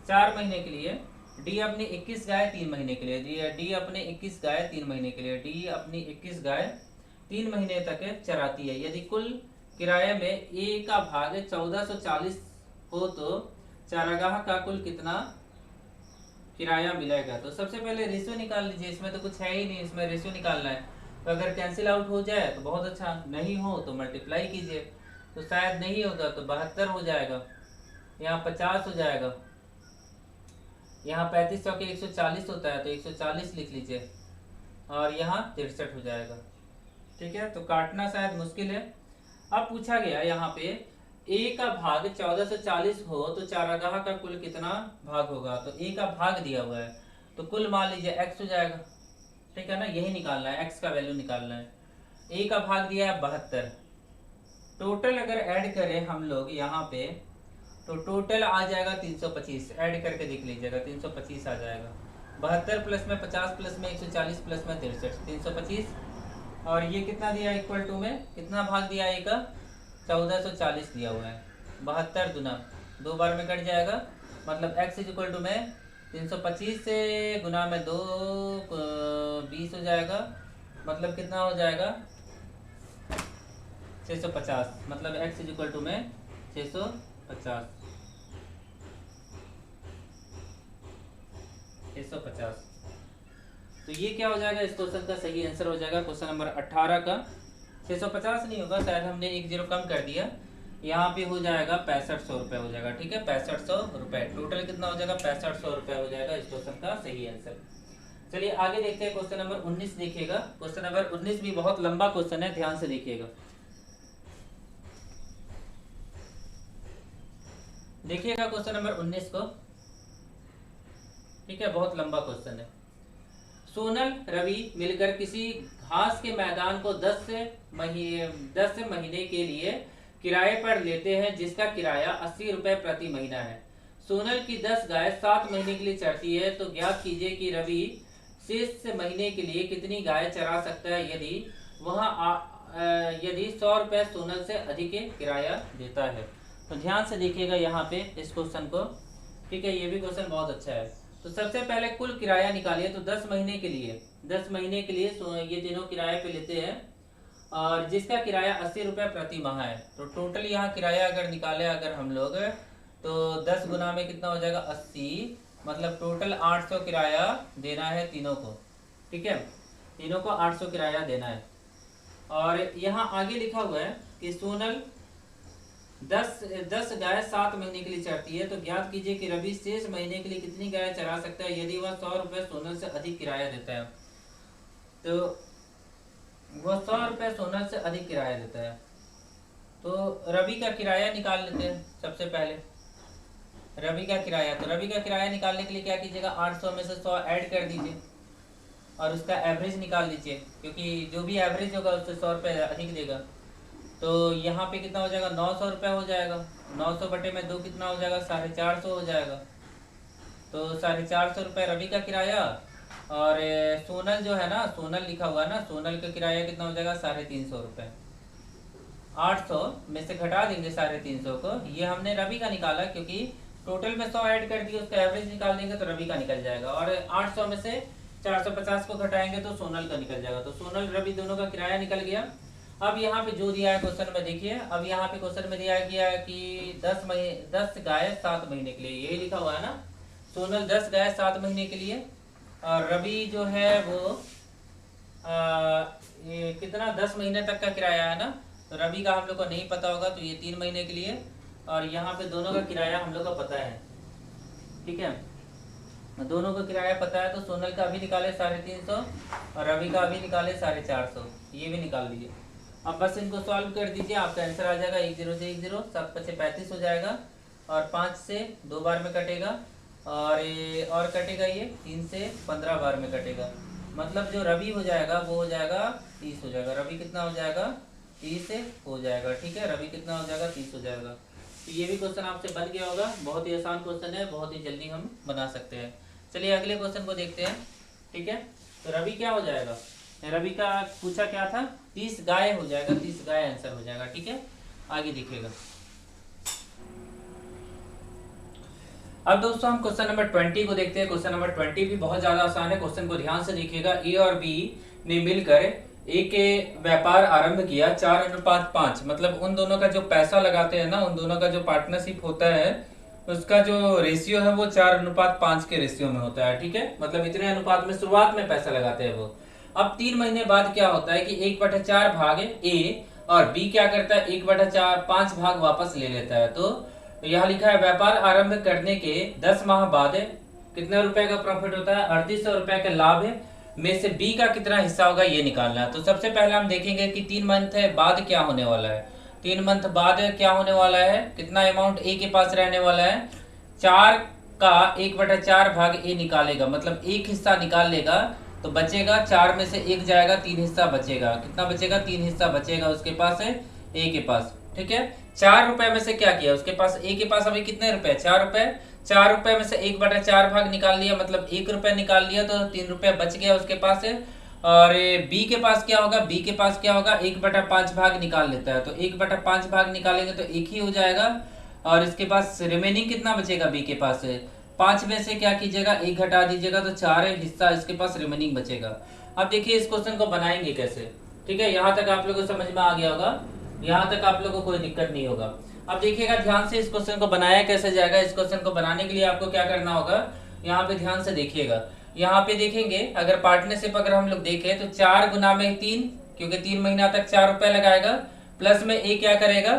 4 महीने के लिए, डी अपनी 21 गाय 3 महीने के लिए, डी अपनी 21 गाय 3 महीने के लिए, डी अपनी 21 गाय 3 महीने तक चराती है। यदि कुल किराए में ए का भाग 1440 हो तो चारागाह का कुल कितना किराया मिलेगा। तो सबसे पहले रेशियो निकाल लीजिए, इसमें तो कुछ है ही नहीं, इसमें रेशियो निकालना है। तो अगर कैंसिल आउट हो जाए तो बहुत अच्छा, नहीं हो तो मल्टीप्लाई कीजिए। तो शायद नहीं होगा तो 72 हो जाएगा, यहाँ 50 हो जाएगा, यहाँ 35 चौके 140 होता है तो 140 लिख लीजिए, और यहाँ 63 हो जाएगा। ठीक है, तो काटना शायद मुश्किल है। अब पूछा गया यहाँ पे ए का भाग 1440 हो तो चारागाह का कुल कितना भाग होगा। तो ए का भाग दिया हुआ है तो कुल मान लीजिए x हो जाएगा। ठीक है ना, यही निकालना है, x का वैल्यू निकालना है। ए का भाग दिया है 72, टोटल अगर ऐड करें हम लोग यहाँ पे तो टोटल आ जाएगा 325। ऐड करके देख लीजिएगा 325 आ जाएगा। 72 प्लस में 50 प्लस में 140 प्लस में 63, 325। और ये कितना दिया इक्वल टू में, कितना भाग दिया ए का 1440 दिया हुआ है। 72 गुना 2 बार में कट जाएगा, मतलब x इज इक्वल टू में 325 से गुना में 2 20 हो जाएगा, मतलब कितना हो जाएगा 650, मतलब x इज इक्वल टू में 650। तो ये क्या हो जाएगा, इस क्वेश्चन का सही आंसर हो जाएगा क्वेश्चन नंबर 18 का। 650 नहीं होगा, शायद हमने 1 जीरो कम कर दिया, यहाँ पे हो जाएगा 6500 रुपये हो जाएगा। ठीक है, 6500 रुपये, टोटल कितना हो जाएगा 6500 रुपये हो जाएगा इस क्वेश्चन का सही आंसर। चलिए आगे देखते हैं, क्वेश्चन नंबर 19 देखिएगा। क्वेश्चन नंबर 19 भी बहुत लंबा क्वेश्चन है, ध्यान से देखिएगा। देखिएगा क्वेश्चन नंबर 19 को। ठीक है, बहुत लंबा क्वेश्चन है। सोनल रवि मिलकर किसी घास के मैदान को 10 महीने के लिए किराए पर लेते हैं, जिसका किराया 80 रुपए प्रति महीना है। सोनल की 10 गाय 7 महीने के लिए चरती है, तो ज्ञात कीजिए कि रवि शेष महीने के लिए कितनी गाय चरा सकता है यदि 100 रुपए सोनल से अधिक किराया देता है। तो ध्यान से देखिएगा यहाँ पे इस क्वेश्चन को। ठीक है, ये भी क्वेश्चन बहुत अच्छा है। तो सबसे पहले कुल किराया निकालिए। तो 10 महीने के लिए ये तीनों किराए पे लेते हैं, और जिसका किराया 80 रुपये प्रति माह है। तो टोटल यहाँ किराया अगर निकाले अगर हम लोग, तो 10 गुना में कितना हो जाएगा 80, मतलब टोटल 800 किराया देना है तीनों को। ठीक है, तीनों को 800 किराया देना है। और यहाँ आगे लिखा हुआ है कि सोनल 10 गाय 7 महीने के लिए चरती है, तो ज्ञात कीजिए कि रवि शेष महीने के लिए कितनी गाय चरा सकता है यदि वह 100 रुपये सोनल से अधिक किराया देता है। तो वह 100 रुपये सोनल से अधिक किराया देता है, तो रवि का किराया निकाल लेते हैं। सबसे पहले रवि का किराया, तो रवि का किराया निकालने के लिए क्या कीजिएगा 800 में से 100 ऐड कर दीजिए और उसका एवरेज निकाल लीजिए, क्योंकि जो भी एवरेज होगा उससे 100 रुपये अधिक देगा। तो यहाँ पे कितना हो जाएगा 900 रुपये हो जाएगा। 900 बटे में 2 कितना हो जाएगा 450 हो जाएगा। तो 450 रुपये रवि का किराया, और सोनल जो है ना, सोनल लिखा हुआ है ना, सोनल का किराया कितना हो जाएगा 350 रुपये। 800 में से घटा देंगे 350 को, ये हमने रवि का निकाला क्योंकि टोटल में 100 ऐड कर दिए, उसका एवरेज निकाल देंगे तो रवि का निकल जाएगा। और 800 में से 450 को घटाएंगे तो सोनल का निकल जाएगा। तो सोनल रवि दोनों का किराया निकल गया। अब यहाँ पे जो दिया है क्वेश्चन में देखिए, अब यहाँ पे क्वेश्चन में दिया गया है कि 10 गाय 7 महीने के लिए, यही लिखा हुआ है ना। सोनल 10 गाय 7 महीने के लिए, और रवि जो है वो ये कितना 10 महीने तक का किराया है ना। तो रवि का हम लोग को नहीं पता होगा, तो ये 3 महीने के लिए, और यहाँ पे दोनों का किराया हम लोग को पता है, ठीक है। दोनों का किराया पता है, तो सोनल का भी निकाले 350 और रवि का भी निकाले 450, ये भी निकाल लीजिए। अब बस इनको सॉल्व कर दीजिए, आपका आंसर आ जाएगा 10 से 10, 7 5 35 हो जाएगा, और 5 से 2 बार में कटेगा, और कटेगा ये 3 से 15 बार में कटेगा। मतलब जो रवि हो जाएगा वो हो जाएगा 30 हो जाएगा। रवि कितना हो जाएगा 30 हो जाएगा, ठीक है। रवि कितना हो जाएगा 30 हो जाएगा। तो ये भी क्वेश्चन आपसे बन गया होगा, बहुत ही आसान क्वेश्चन है, बहुत ही जल्दी हम बना सकते हैं। चलिए अगले क्वेश्चन को देखते हैं, ठीक है। तो रवि क्या हो जाएगा, रवि का पूछा क्या था, 30 गाय हो जाएगा, 30 गाय आंसर हो जाएगा, ठीक है। आगे देखिएगा। अब दोस्तों हम क्वेश्चन नंबर 20 को देखते हैं। क्वेश्चन नंबर 20 भी बहुत ज्यादा आसान है, क्वेश्चन को ध्यान से देखिएगा। ए और बी ने मिलकर एक व्यापार आरंभ किया 4:5, मतलब उन दोनों का जो पैसा लगाते हैं ना, उन दोनों का जो पार्टनरशिप होता है, उसका जो रेशियो है वो 4:5 के रेशियो में होता है, ठीक है। मतलब इतने अनुपात में शुरुआत में पैसा लगाते हैं वो। अब 3 महीने बाद क्या होता है कि 1/4 भाग ए, और बी क्या करता है 1/4 5 भाग वापस ले लेता है। तो यहाँ लिखा है व्यापार आरंभ करने के 10 माह बाद कितने रुपए का प्रॉफिट होता है, 3800 रुपए का लाभ है, में से बी का कितना हिस्सा होगा ये निकालना है। तो सबसे पहले हम देखेंगे कि 3 मंथ बाद क्या होने वाला है। 3 मंथ बाद क्या होने वाला है, कितना अमाउंट ए के पास रहने वाला है, 4 का 1/4 भाग ए निकालेगा, मतलब एक हिस्सा निकाल लेगा, तो बचेगा 4 में से 1 जाएगा, 3 हिस्सा बचेगा। कितना बचेगा, 3 हिस्सा बचेगा उसके पास है, ए के पास, ठीक है। 4 रुपए में से क्या किया उसके पास, ए के पास अभी कितने रुपए, 4 रुपए। 4 रुपए में से 1/4 भाग निकाल लिया, मतलब 1 रुपए निकाल लिया, तो 3 रुपए बच गया उसके पास है। और बी के पास क्या होगा, बी के पास क्या होगा, 1/5 भाग निकाल लेता है, तो 1/5 भाग निकालेंगे तो 1 ही हो जाएगा, और इसके पास रिमेनिंग कितना बचेगा बी के पास है, 5 में से क्या कीजिएगा 1 घटा दीजिएगा, तो 4 हिस्सा इसके पास रिमेनिंग बचेगा। अब देखिए इस क्वेश्चन को बनाएंगे कैसे, ठीक है। यहाँ तक आप लोगों को समझ में आ गया होगा, यहाँ तक आप लोगों को कोई दिक्कत नहीं होगा। अब देखिएगा ध्यान से इस क्वेश्चन को बनाया कैसे जाएगा। इस क्वेश्चन को बनाने के लिए आपको क्या करना होगा, यहाँ पे ध्यान से देखिएगा। यहाँ पे देखेंगे अगर पार्टनरशिप अगर हम लोग देखें तो 4 गुना में 3, क्योंकि 3 महीना तक 4 रुपए लगाएगा, प्लस में ए क्या करेगा,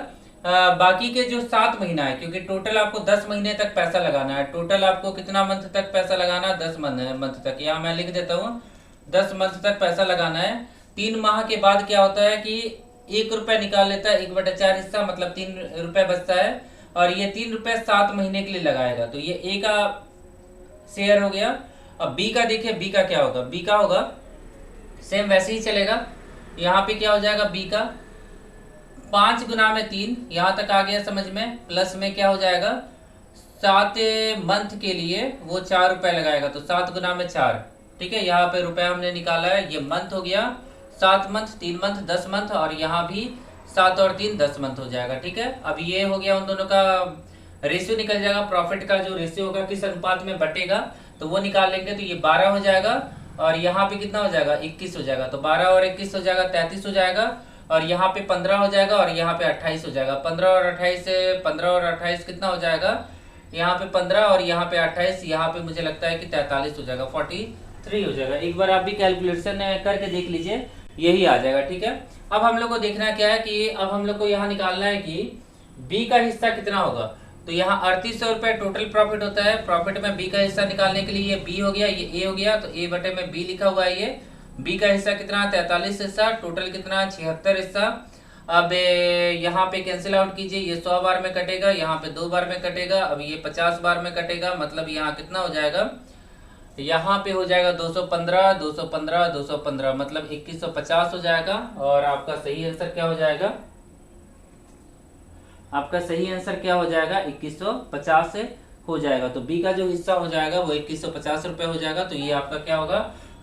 बाकी के जो 7 महीना है, क्योंकि टोटल आपको 10 महीने तक पैसा लगाना है। टोटल आपको कितना मंथ तक पैसा लगाना है, 10 मंथ तक। यहाँ मैं लिख देता हूँ 10 मंथ तक पैसा लगाना है। 3 माह के बाद क्या होता है कि 1 रुपए निकाल लेता है, 1/4 हिस्सा, मतलब 3 रुपए बचता है, और ये 3 रुपए 7 महीने के लिए लगाएगा, तो ये ए का शेयर हो गया। अब बी का देखिए, बी का क्या होगा, बी का होगा सेम वैसे ही चलेगा। यहाँ पे क्या हो जाएगा बी का 5 गुना में 3, यहाँ तक आ गया समझ में, प्लस में क्या हो जाएगा 7 मंथ के लिए वो 4 रुपए लगाएगा, तो 7 गुना में 4, ठीक है। यहाँ पे रुपए हमने निकाला है, ये मंथ हो गया, 7 मंथ, 3 मंथ 10 मंथ, और यहाँ भी 7 और 3 10 मंथ हो जाएगा, ठीक है। अब ये हो गया उन दोनों का रेशियो निकल जाएगा, प्रॉफिट का जो रेशियो होगा किस अनुपात में बटेगा, तो वो निकाल लेंगे, तो ये 12 हो जाएगा, और यहाँ पे कितना हो जाएगा 21 हो जाएगा, तो 12 और 21 हो जाएगा 33 हो जाएगा, और यहाँ पे 15 हो जाएगा, और यहाँ पे 28 हो जाएगा। 15 और 28 से 15 और 28 कितना हो जाएगा, यहाँ पे 15 और यहाँ पे 28, यहाँ पे मुझे लगता है कि 43 हो जाएगा, 43 हो जाएगा। एक बार आप भी कैलकुलेशन करके देख लीजिए, यही आ जाएगा, ठीक है। अब हम लोग को देखना क्या है कि अब हम लोग को यहाँ निकालना है कि बी का हिस्सा कितना होगा। तो यहाँ 3800 रुपए टोटल प्रॉफिट होता है, प्रॉफिट में बी का हिस्सा निकालने के लिए ये बी हो गया, ये ए हो गया, तो ए बटे में बी लिखा हुआ है। ये बी का हिस्सा कितना है 43 हिस्सा, टोटल कितना है 76 हिस्सा। अब यहाँ पे कैंसिल आउट कीजिए, ये 100 बार में कटेगा, यहाँ पे 2 बार में कटेगा, अब ये 50 बार में कटेगा, मतलब यहाँ कितना हो जाएगा, यहाँ पे हो जाएगा 215 215 215, मतलब 2150 हो जाएगा। और आपका सही आंसर क्या हो जाएगा, आपका सही आंसर क्या हो जाएगा 2150 से हो जाएगा। तो बी का जो हिस्सा हो जाएगा वो 2150 रुपए हो जाएगा। तो ये आपका क्या होगा,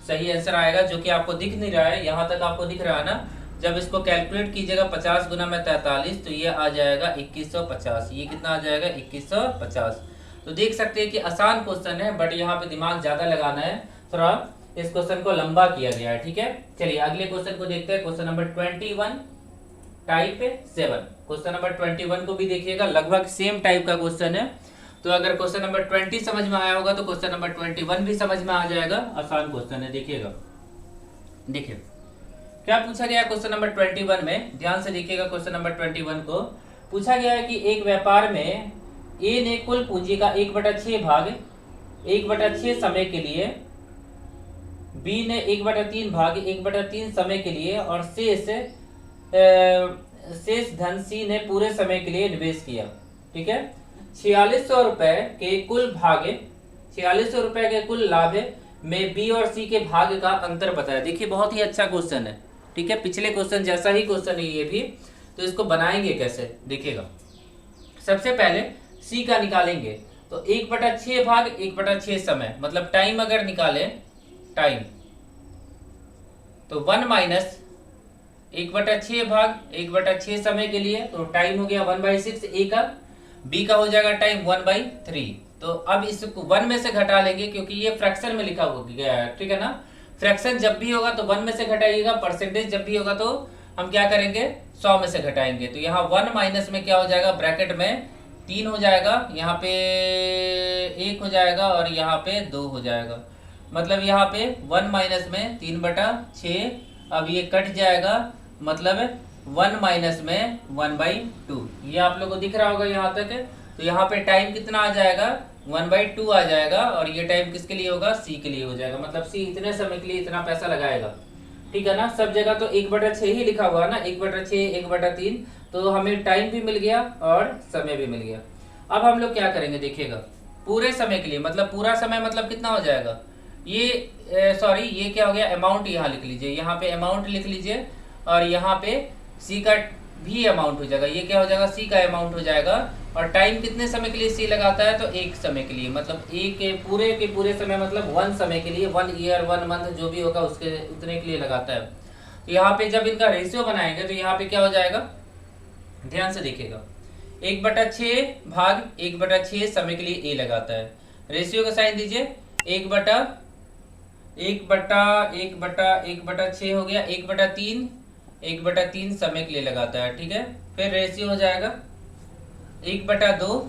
सही आंसर आएगा, जो कि आपको दिख नहीं रहा है, यहाँ तक आपको दिख रहा है ना। जब इसको कैलकुलेट कीजिएगा 50 गुना में 43, तो ये आ जाएगा 2150। ये कितना आ जाएगा 2150। तो देख सकते हैं कि आसान क्वेश्चन है, बट यहाँ पे दिमाग ज्यादा लगाना है, थोड़ा इस क्वेश्चन को लंबा किया गया है, ठीक है। चलिए अगले क्वेश्चन को देखते हैं, question number 21। Type 7। Question number 21 को भी देखिएगा, लगभग सेम टाइप का क्वेश्चन है। तो अगर क्वेश्चन नंबर 20 समझ में आया होगा तो क्वेश्चन नंबर 21 भी समझ में आ जाएगा। आसान क्वेश्चन है, देखिएगा। देखिए क्या पूछा गया क्वेश्चन नंबर 21 में, ध्यान से देखिएगा। क्वेश्चन नंबर 21 को पूछा गया है कि एक व्यापार में ए ने कुल पूंजी का 1/6 भाग 1/6 समय के लिए, बी ने 1/3 भाग 1/3 समय के लिए और शेष धन सी ने पूरे समय के लिए निवेश किया। ठीक है, 4600 रुपए के कुल भाग, 4600 रुपए के कुल लाभ में बी और सी के भाग का अंतर बताया। देखिए बहुत ही अच्छा क्वेश्चन है। ठीक है, पिछले क्वेश्चन जैसा ही क्वेश्चन है ये भी। तो इसको बनाएंगे कैसे, देखिएगा। सबसे पहले सी का निकालेंगे, तो 1/6 भाग 1/6 समय, मतलब टाइम अगर निकाले, टाइम तो 1 माइनस 1/6 भाग 1/6 समय के लिए, तो टाइम हो गया 1/6 ए का, बी का हो जाएगा टाइम 1/3। तो अब इसको 1 में से घटा लेंगे क्योंकि ये फ्रैक्शन में लिखा हो गया है। ठीक है ना, फ्रैक्शन जब भी होगा तो 1 में से घटाइएगा, परसेंटेज जब भी होगा तो हम क्या करेंगे 100 में से घटाएंगे। तो यहाँ 1 माइनस में क्या हो जाएगा, ब्रैकेट में 3 हो जाएगा, यहाँ पे 1 हो जाएगा और यहाँ पे 2 हो जाएगा। मतलब यहाँ पे 1 माइनस में 3/6, अब ये कट जाएगा, मतलब 1 माइनस में 1/2। ये आप लोगों को दिख रहा होगा यहाँ तक। तो यहाँ पे टाइम कितना आ जाएगा, 1/2 आ जाएगा, और ये टाइम किसके लिए होगा, सी के लिए हो जाएगा। मतलब सी इतने समय के लिए इतना पैसा लगाएगा। ठीक है ना, सब जगह तो 1/6 ही लिखा हुआ है ना, 1/6 1/3, तो हमें टाइम भी मिल गया और समय भी मिल गया। अब हम लोग क्या करेंगे, देखिएगा। पूरे समय के लिए, मतलब पूरा समय मतलब कितना हो जाएगा, ये सॉरी ये क्या हो गया, अमाउंट यहाँ लिख लीजिए, यहाँ पे अमाउंट लिख लीजिए, और यहाँ पे सी का भी अमाउंट हो जाएगा। ये क्या हो जाएगा, सी का अमाउंट हो जाएगा। और टाइम कितने समय के लिए सी लगाता है, तो 1 समय के लिए, मतलब एक के पूरे समय, मतलब 1 समय के लिए, 1 ईयर 1 मंथ जो भी होगा उसके उतने के लिए लगाता है। तो यहाँ पे जब इनका रेशियो बनाएंगे तो यहाँ पे क्या हो जाएगा, ध्यान से देखिएगा। 1/6 भाग 1/6 समय के लिए ए लगाता है। रेशियो का साइन दीजिए, 1/6 हो गया, 1/3 समय के लिए लगाता है। ठीक है, फिर रेशियो हो जाएगा 1/2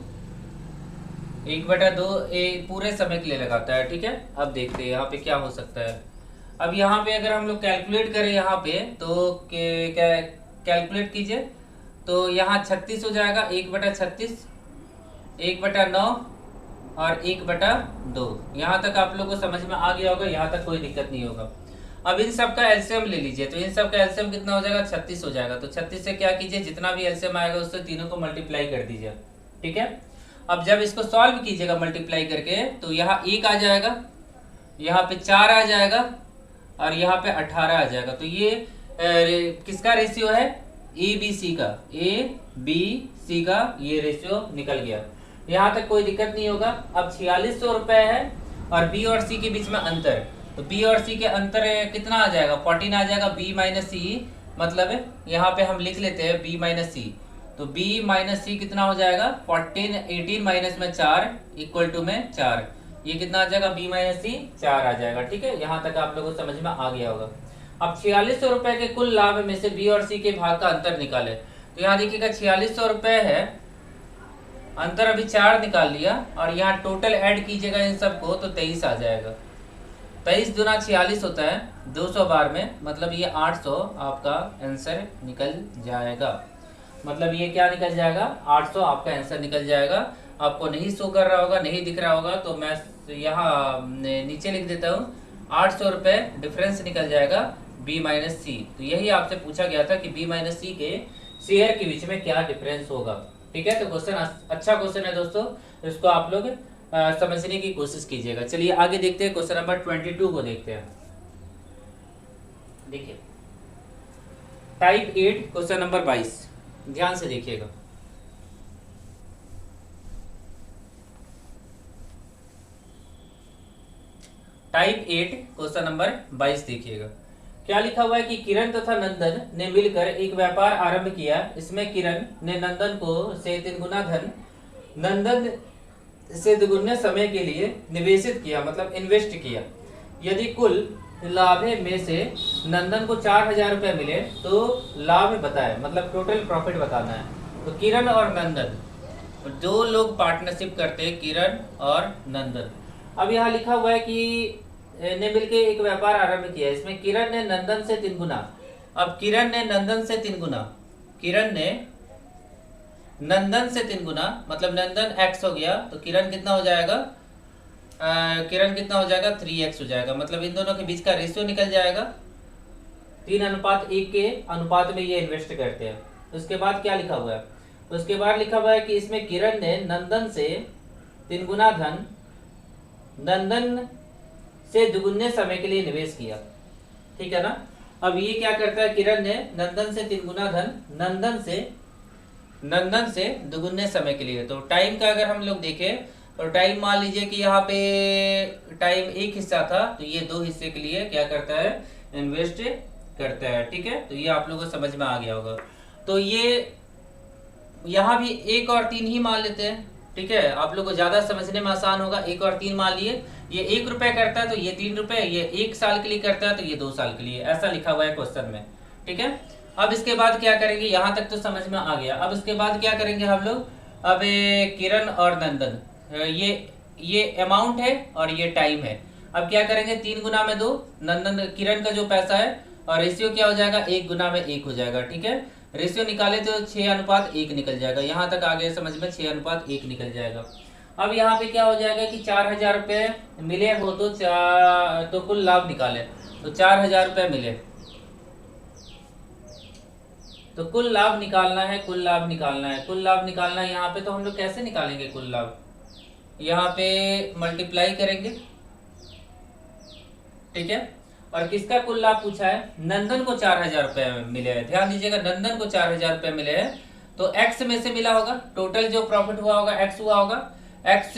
पूरे समय के लिए लगाता है। ठीक है, अब देखते हैं यहाँ पे क्या हो सकता है। अब यहाँ पे अगर हम लोग कैलकुलेट करें यहाँ पे, तो कैलकुलेट कीजिए, तो यहाँ 36 हो जाएगा, 1/36, 1/9 और 1/2। यहाँ तक आप लोग को समझ में आ गया होगा, यहाँ तक कोई दिक्कत नहीं होगा। अब इन सब का एलसीएम ले लीजिए, तो इन सब का एलसीएम कितना हो जाएगा, 36 हो जाएगा। तो 36 से क्या कीजिए, जितना भी एलसीएम आएगा उससे तीनों को मल्टीप्लाई कर दीजिए। ठीक है, अब जब इसको सॉल्व कीजिएगा मल्टीप्लाई करके, तो यहाँ 1 आ जाएगा, यहाँ पे 4 आ जाएगा और यहाँ पे 18 आ जाएगा। तो ये किसका रेशियो है, ए बी सी का ये रेशियो निकल गया। यहाँ तक कोई दिक्कत नहीं होगा। अब 4600 रुपए है और बी और सी के बीच में अंतर, तो बी और सी के अंतर कितना आ जाएगा, 14 आ जाएगा। बी माइनस सी, मतलब यहाँ पे हम लिख लेते हैं बी माइनस सी, तो बी माइनस सी कितना हो जाएगा, 18 माइनस में 4 इक्वल टू में 4, ये कितना आ जाएगा, बी माइनस सी 4 आ जाएगा। ठीक है, यहाँ तक आप लोगों को समझ में आ गया होगा। अब 4600 रुपए के कुल लाभ में से बी और सी के भाग का अंतर निकाले, तो यहाँ देखिएगा 4600 रुपए है, अंतर अभी 4 निकाल लिया, और यहाँ टोटल ऐड कीजिएगा इन सबको तो 23 आ जाएगा। 23 दूना 46 होता है 200 बार में, मतलब ये 800 आपका आंसर निकल जाएगा। मतलब ये क्या निकल जाएगा, 800 आपका आंसर निकल जाएगा। आपको नहीं शो कर रहा होगा, नहीं दिख रहा होगा, तो मैं यहाँ नीचे लिख देता हूँ, 800 रुपये डिफरेंस निकल जाएगा बी माइनस सी। तो यही आपसे पूछा गया था कि बी माइनस सी के शेयर के बीच में क्या डिफरेंस होगा। ठीक है, तो क्वेश्चन अच्छा क्वेश्चन है दोस्तों, इसको आप लोग समझने की कोशिश कीजिएगा। चलिए आगे देखते हैं, क्वेश्चन नंबर 22 को देखते हैं। देखिए टाइप 8 क्वेश्चन नंबर 22, ध्यान से देखिएगा। टाइप 8 क्वेश्चन नंबर 22 देखिएगा। क्या लिखा हुआ है कि किरण तथा नंदन ने मिलकर एक व्यापार आरंभ किया। इसमें किरण ने नंदन को से 3 गुना धन नंदन से 2 गुना समय के लिए निवेशित किया, मतलब इन्वेस्ट किया। यदि कुल लाभे में से नंदन को 4,000 रुपये मिले तो लाभ बताए, मतलब टोटल प्रॉफिट बताना है। तो किरण और नंदन, दो लोग पार्टनरशिप करते हैं, किरण और नंदन। अब यहाँ लिखा हुआ है कि ने मिलके एक व्यापार आरंभ किया। इसमें किरण ने नंदन से 3 गुना। अब किरण ने नंदन से 3 गुना, किरण ने नंदन से 3 गुना, मतलब नंदन x हो गया तो किरण कितना हो जाएगा, किरण कितना हो जाएगा 3x हो जाएगा। मतलब इन दोनों के बीच का रेशियो निकल जाएगा। 3:1 के अनुपात में ये इन्वेस्ट करते हैं। उसके बाद क्या लिखा हुआ है, उसके बाद लिखा हुआ है कि इसमें किरण ने नंदन से 3 गुना धन नंदन से दुगुने समय के लिए निवेश किया। ठीक है ना। अब ये क्या करता है, किरण ने नंदन से 3 गुना धन नंदन से दुगुने समय के लिए। तो टाइम का अगर हम लोग देखें तो टाइम मान लीजिए कि यहाँ पे टाइम 1 हिस्सा था, तो ये 2 हिस्से के लिए क्या करता है, इन्वेस्ट करता है। ठीक है, तो ये आप लोगों को समझ में आ गया होगा। तो ये यहाँ भी 1 और 3 ही मान लेते हैं। ठीक है, आप लोग को ज्यादा समझने में आसान होगा। 1 और 3 मान लिए, ये 1 रुपए करता है तो ये 3 रुपए, ये 1 साल के लिए करता है तो ये 2 साल के लिए, ऐसा लिखा हुआ है क्वेश्चन में। ठीक है, अब इसके बाद क्या करेंगे, यहाँ तक तो समझ में आ गया। अब इसके बाद क्या करेंगे हम लोग, अब किरण और नंदन, ये अमाउंट है और ये टाइम है। अब क्या करेंगे, 3 गुना में 2, नंदन किरण का जो पैसा है, और रेशियो क्या हो जाएगा, 1 गुना में 1 हो जाएगा। ठीक है, रेशियो निकाले तो 6:1 निकल जाएगा। यहाँ तक आ गया समझ में, 6:1 निकल जाएगा। अब यहाँ पे क्या हो जाएगा कि 4,000 रुपये मिले हो तो कुल लाभ निकाले, तो 4,000 रुपये मिले तो कुल लाभ निकालना है, कुल लाभ निकालना है, कुल लाभ निकालना है। यहाँ पे तो हम लोग कैसे निकालेंगे कुल लाभ, यहाँ पे मल्टीप्लाई करेंगे। ठीक है, और किसका कुल लाभ पूछा है, नंदन को 4,000 रुपये मिले हैं। ध्यान दीजिएगा, नंदन को 4,000 रुपये मिले हैं तो x में से मिला होगा, टोटल जो प्रॉफिट हुआ होगा x हुआ होगा, x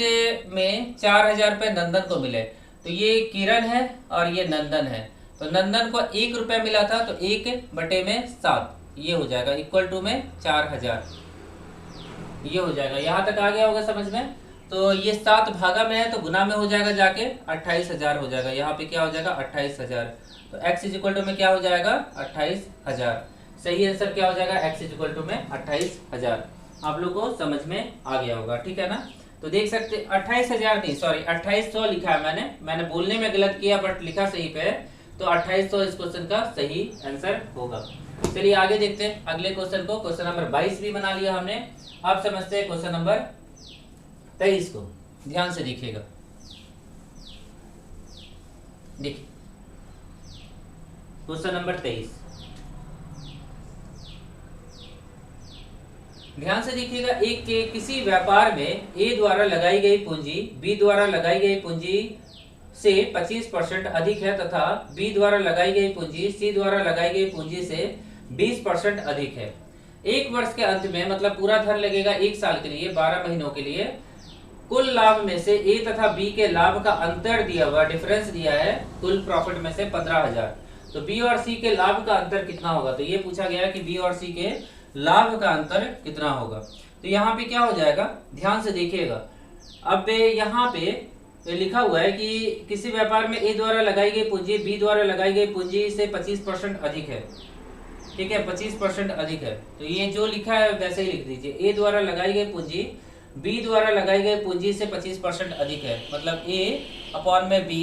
में 4,000 रुपये नंदन को मिले। तो ये किरण है और ये नंदन है। तो नंदन को 1 रुपये मिला था तो 1/7 ये हो जाएगा, इक्वल टू में 4,000 ये हो जाएगा। यहाँ तक आ गया होगा समझ में। तो ये 7 भागा में है तो गुना में हो जाएगा, जाके 28,000 हो जाएगा। यहाँ पे क्या हो जाएगा, 28,000। तो x इज इक्वल टू में क्या हो जाएगा, 28,000। सही आंसर क्या हो जाएगा, x इज इक्वल टू में 28,000। आप लोग को समझ में आ गया होगा। ठीक है ना। तो देख सकते 28,000 नहीं, सॉरी 2800 लिखा है मैंने बोलने में गलत किया बट लिखा सही पे है। तो 2800 इस क्वेश्चन का सही आंसर होगा। चलिए आगे देखते हैं अगले क्वेश्चन को। क्वेश्चन नंबर 22 भी बना लिया हमने। अब समझते हैं क्वेश्चन नंबर 23 को। ध्यान से देखिएगा, देखिए क्वेश्चन नंबर 23, ध्यान से देखिएगा। एक के किसी व्यापार में ए द्वारा लगाई गई पूंजी बी द्वारा लगाई गई पूंजी से 25% अधिक है तथा बी द्वारा लगाई गई पूंजी सी द्वारा लगाई गई पूंजी से 20% अधिक है। 1 वर्ष के अंत में, मतलब पूरा धन लगेगा 1 साल के लिए, 12 महीनों के लिए, कुल लाभ में से ए तथा बी के लाभ का अंतर दिया हुआ, डिफरेंस दिया है कुल प्रॉफिट में से 15,000। तो बी और सी के लाभ का अंतर कितना होगा, तो ये पूछा गया है कि बी और सी के लाभ का अंतर कितना होगा। तो यहाँ पे क्या हो जाएगा, ध्यान से देखिएगा। अब यहाँ पे लिखा हुआ है कि किसी व्यापार में ए द्वारा लगाई गई पूंजी बी द्वारा लगाई गई पूंजी से 25% अधिक है। ठीक है, 25% अधिक है। तो ये जो लिखा है वैसे ही लिख दीजिए। ए द्वारा लगाई गई पूंजी बी द्वारा लगाई गई पूंजी से 25% अधिक है, मतलब ए अपॉन में बी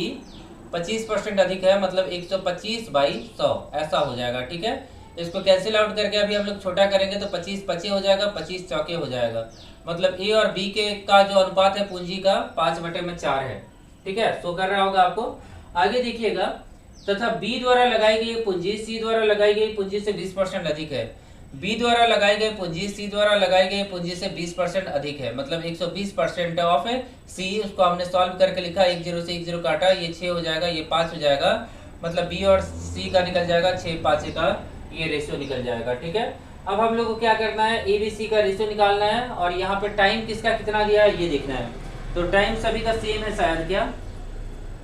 25% अधिक है, मतलब 125/100 ऐसा हो जाएगा। ठीक है, इसको कैंसिल आउट करके अभी हम लोग छोटा करेंगे तो 25 25 हो जाएगा, 25 चौके हो जाएगा। मतलब ए और बी के का जो अनुपात है पूंजी का 5/4 है। ठीक है, सो कर रहा होगा आपको। आगे देखिएगा, तथा बी द्वारा लगाई गई पूंजी सी द्वारा लगाई गई पूंजी से 20% अधिक है। बी द्वारा लगाई गई पूंजी सी द्वारा लगाई गई पूंजी से 20% अधिक है, मतलब 120% ऑफ सी। उसको हमने सॉल्व करके लिखा, 1 0 से 1 0 काटा, ये 6 हो जाएगा, ये 5 हो जाएगा, मतलब बी और सी का निकल जाएगा 6 5 का ये रेशियो निकल जाएगा। ठीक है, अब हम लोग को क्या करना है, ए बी सी का रेशियो निकालना है और यहाँ पे टाइम किसका कितना दिया है ये देखना है। तो टाइम सभी का सेम है शायद, क्या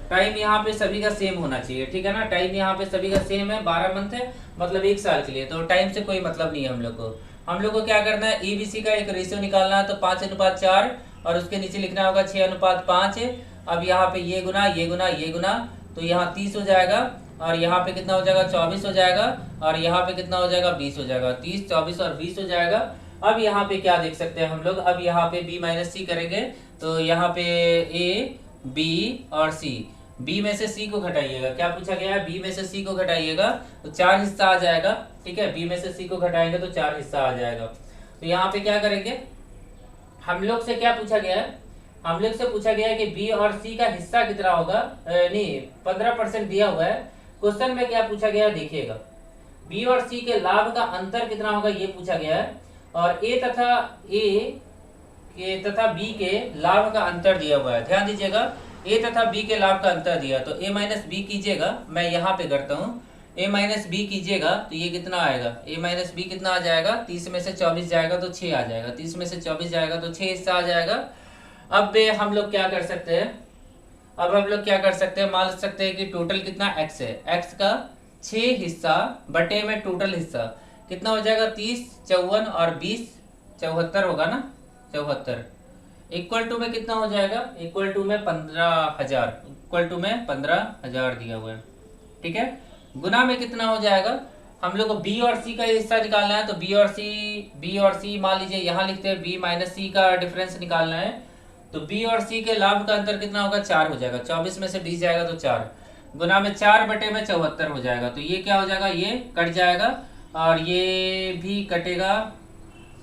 टाइम यहाँ पे सभी का सेम होना चाहिए। ठीक है ना, टाइम यहाँ पे सभी का सेम है, 12 मंथ है, मतलब 1 साल के लिए। तो टाइम से कोई मतलब नहीं है हम लोग को क्या करना है, ए बी सी का एक रेशियो निकालना है। तो 5:4 और उसके नीचे लिखना होगा 6:5। अब यहाँ पे ये गुना ये गुना ये गुना, तो यहाँ 30 हो जाएगा और यहाँ पे कितना हो जाएगा 24 हो जाएगा, और यहाँ पे कितना हो जाएगा 20 हो जाएगा, 30 24 और 20 हो जाएगा। अब यहाँ पे क्या देख सकते हैं हम लोग, अब यहाँ पे b माइनस सी करेंगे तो यहाँ पे a b और c, b में से c को घटाइएगा, क्या पूछा गया है, b में से c को घटाइएगा तो 4 हिस्सा आ जाएगा, ठीक है, b में से c को घटाएंगे तो 4 हिस्सा आ जाएगा। तो यहाँ पे क्या करेंगे, हम लोग से क्या पूछा गया है, हम लोग से पूछा गया है कि b और c का हिस्सा कितना होगा, नहीं 15% दिया हुआ है। क्वेश्चन में क्या पूछा गया है देखिएगा, b और c के लाभ का अंतर कितना होगा ये पूछा गया है, और a तथा b के लाभ का अंतर दिया हुआ है। ध्यान दीजिएगा, a तथा b के लाभ का अंतर दिया, तो a माइनस बी कीजिएगा, मैं यहाँ पे करता हूँ, a माइनस बी कीजिएगा तो ये कितना आएगा, a माइनस बी कितना आ जाएगा, 30 में से 24 जाएगा तो 6 आ जाएगा, 30 में से 24 जाएगा तो 6 हिस्सा आ जाएगा। अब हम लोग क्या कर सकते हैं, अब हम लोग क्या कर सकते हैं, मान सकते हैं कि टोटल कितना x है, x का 6 हिस्सा बटे में टोटल हिस्सा कितना हो जाएगा, 30 54 और 20 74 होगा ना, 74 इक्वल टू में कितना हो जाएगा, इक्वल टू में 15,000, इक्वल टू में 15,000 दिया हुआ है, ठीक है। गुना में कितना हो जाएगा, हम लोग को b और c का हिस्सा निकालना है, तो b और c मान लीजिए यहाँ लिखते हैं, b माइनस c का डिफरेंस निकालना है, तो b और c के लाभ का अंतर कितना होगा, 4 हो जाएगा, 24 में से 20 जाएगा तो 4, गुना में 4 बटे में 74 हो जाएगा, तो ये क्या हो जाएगा, ये कट जाएगा और ये भी कटेगा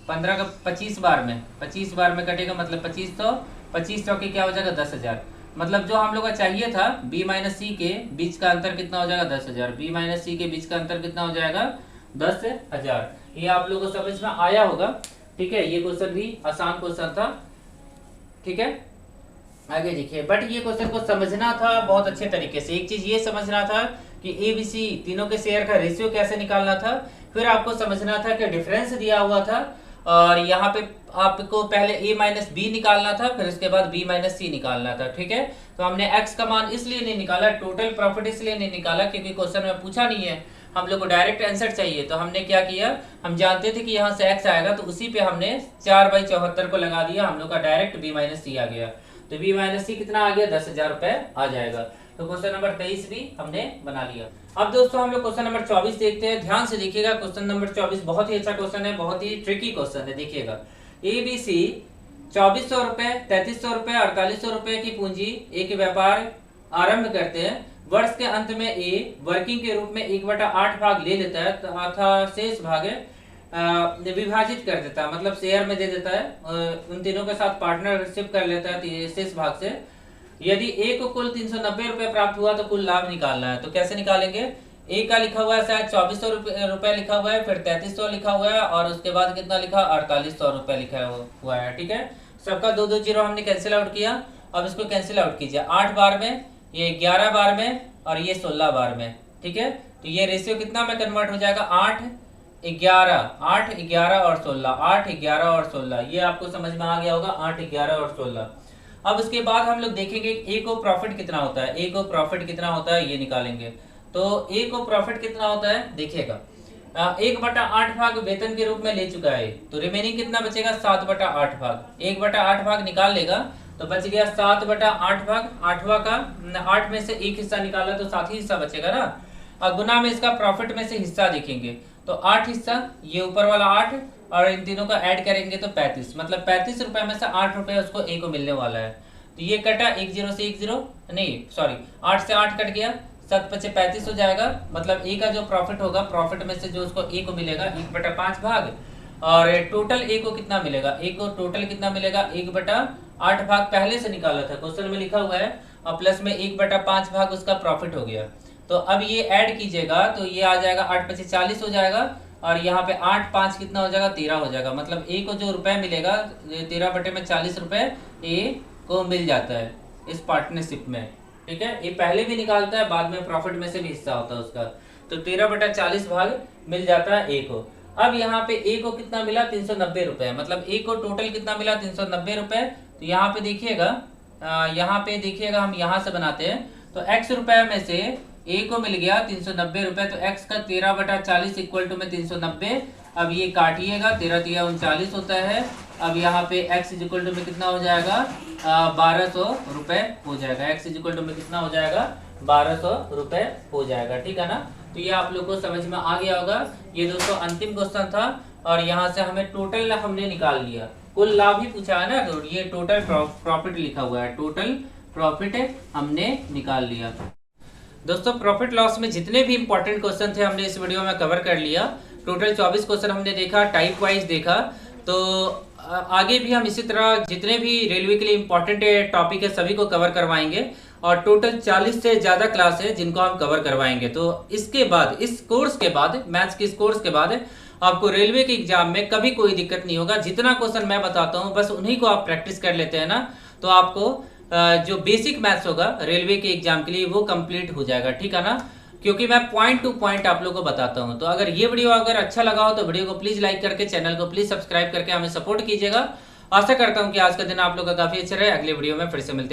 15 का 25 बार में, 25 बार में कटेगा, मतलब 2500 के क्या हो जाएगा 10,000, मतलब जो हम लोग का चाहिए था b माइनस सी के बीच का अंतर कितना हो जाएगा 10,000, b माइनस सी के बीच का अंतर कितना हो जाएगा 10,000। ये आप लोगों को समझ में आया होगा, ठीक है, ये क्वेश्चन भी आसान क्वेश्चन था, ठीक है। आगे देखिए, बट ये क्वेश्चन को समझना था बहुत अच्छे तरीके से, एक चीज ये समझना था कि ए बी सी तीनों के शेयर का रेशियो कैसे निकालना था, फिर आपको समझना था कि डिफरेंस दिया हुआ था और यहाँ पे आपको पहले a माइनस बी निकालना था, फिर उसके बाद b माइनस सी निकालना था, ठीक है। तो हमने x का मान इसलिए नहीं निकाला, टोटल प्रॉफिट इसलिए नहीं निकाला क्योंकि क्वेश्चन में पूछा नहीं है, हम लोग को डायरेक्ट आंसर चाहिए। तो हमने क्या किया, हम जानते थे कि यहाँ से x आएगा तो उसी पे हमने 4/74 को लगा दिया, हम लोग का डायरेक्ट b माइनस सी आ गया, तो b माइनस सी कितना आ गया 10,000 रुपए आ जाएगा। तो क्वेश्चन नंबर 23 भी हमने बना लिया। अब दोस्तों हम लोग क्वेश्चन नंबर 24 देखते हैं, ध्यान से देखिएगा, क्वेश्चन नंबर 24 बहुत ही अच्छा क्वेश्चन है, बहुत ही ट्रिकी क्वेश्चन है। देखिएगा, ABC 2400 रुपए, 3300 रुपए, 4800 रुपए की पूंजी एक व्यापार आरंभ करते हैं, वर्ष के अंत में A वर्किंग के रूप में 1/8 भाग ले लेता है तथा शेष भाग विभाजित कर देता है, मतलब शेयर में दे देता है, उन तीनों के साथ पार्टनरशिप कर लेता है शेष भाग से। यदि ए को कुल 390 रुपए प्राप्त हुआ तो कुल लाभ निकालना है। तो कैसे निकालेंगे, ए का लिखा हुआ है शायद 2400 रुपए लिखा हुआ है, फिर 3300 लिखा हुआ है और उसके बाद कितना लिखा 4800 रुपए लिखा हुआ है, ठीक है। सबका 2-2 जीरो हमने कैंसिल आउट किया, अब इसको कैंसिल आउट कीजिए, 8 बार में, ये 11 बार में और ये 16 बार में, ठीक है। तो ये रेशियो कितना में कन्वर्ट हो जाएगा, 8 11 और 16, 8 11 और 16, ये आपको समझ में आ गया होगा, 8 11 और 16। अब उसके बाद हम लोग देखेंगे ए को प्रॉफिट कितना होता है, ए को प्रॉफिट कितना होता है ये निकालेंगे। तो ए को प्रॉफिट कितना होता है देखिएगा, 1/8 भाग वेतन के रूप में ले चुका है, तो रिमेनिंग कितना बचेगा 7/8 भाग, 1/8 भाग निकाल लेगा तो बच गया 7/8 भाग, 8वां का 8 में से एक हिस्सा निकाला तो 7 ही हिस्सा बचेगा ना। और गुना में इसका प्रॉफिट में से हिस्सा देखेंगे तो 8 हिस्सा, ये ऊपर वाला 8 और इन तीनों का ऐड करेंगे तो 35, मतलब 35 रुपए में से 8 रुपए उसको ए को मिलने वाला है। तो ये कटा 1 0 से 1 0 नहीं सॉरी 8 से 8 कट गया, 7/35 हो जाएगा, मतलब ए का जो प्रॉफिट होगा, प्रॉफिट में से जो उसको ए को मिलेगा 1/5 भाग, और टोटल ए को कितना मिलेगा, ए को टोटल कितना मिलेगा 1/8 भाग पहले से निकाला था, क्वेश्चन में लिखा हुआ है, और प्लस में 1/5 भाग उसका प्रॉफिट हो गया। तो अब ये ऐड कीजिएगा तो ये आ जाएगा 8/40 हो जाएगा, और यहाँ पे 8 5 कितना हो जाएगा 13 हो जाएगा, मतलब ए को जो रुपए मिलेगा 13/40 रुपए ए को मिल जाता है इस पार्टनरशिप में, ठीक है। ये पहले भी निकालता है, बाद में प्रॉफिट में से भी हिस्सा होता है उसका, तो 13/40 भाग मिल जाता है ए को। अब यहाँ पे ए को कितना मिला 390 रुपए, मतलब ए को टोटल कितना मिला 390 रुपए। तो यहाँ पे देखिएगा हम यहाँ से बनाते हैं, तो x रुपए में से ए को मिल गया 390 रुपए, तो x का 13/40 इक्वल टू में 390, अब ये काटिएगा 13 3 39 होता है। अब यहाँ पे x इज इक्वल टू में कितना हो जाएगा 1200 रुपए हो जाएगा, x इज इक्वल टू में कितना हो जाएगा 1200 रुपए हो जाएगा। ठीक है ना, तो ये आप लोग को समझ में आ गया होगा। ये दोस्तों अंतिम क्वेश्चन था और यहाँ से हमें टोटल हमने निकाल लिया, कुल लाभ ही पूछा है ना, तो ये टोटल प्रॉफिट लिखा हुआ है, टोटल प्रॉफिट हमने निकाल लिया। दोस्तों प्रॉफिट लॉस में जितने भी इंपॉर्टेंट क्वेश्चन थे हमने इस वीडियो में कवर कर लिया। टोटल 24 क्वेश्चन हमने देखा, टाइप वाइज देखा। तो आगे भी हम इसी तरह जितने भी रेलवे के लिए इंपॉर्टेंट टॉपिक है सभी को कवर करवाएंगे और टोटल 40 से ज़्यादा क्लास है जिनको हम कवर करवाएंगे। तो इसके बाद, इस कोर्स के बाद, मैथ्स के इस कोर्स के बाद आपको रेलवे के एग्जाम में कभी कोई दिक्कत नहीं होगा। जितना क्वेश्चन मैं बताता हूँ बस उन्हीं को आप प्रैक्टिस कर लेते हैं ना, तो आपको जो बेसिक मैथ्स होगा रेलवे के एग्जाम के लिए वो कंप्लीट हो जाएगा। ठीक है ना, क्योंकि मैं पॉइंट टू पॉइंट आप लोगों को बताता हूं। तो अगर ये वीडियो अगर अच्छा लगा हो तो वीडियो को प्लीज लाइक करके, चैनल को प्लीज सब्सक्राइब करके हमें सपोर्ट कीजिएगा। आशा करता हूं कि आज का दिन आप लोग का काफी अच्छा रहे। अगले वीडियो में फिर से मिलते हैं।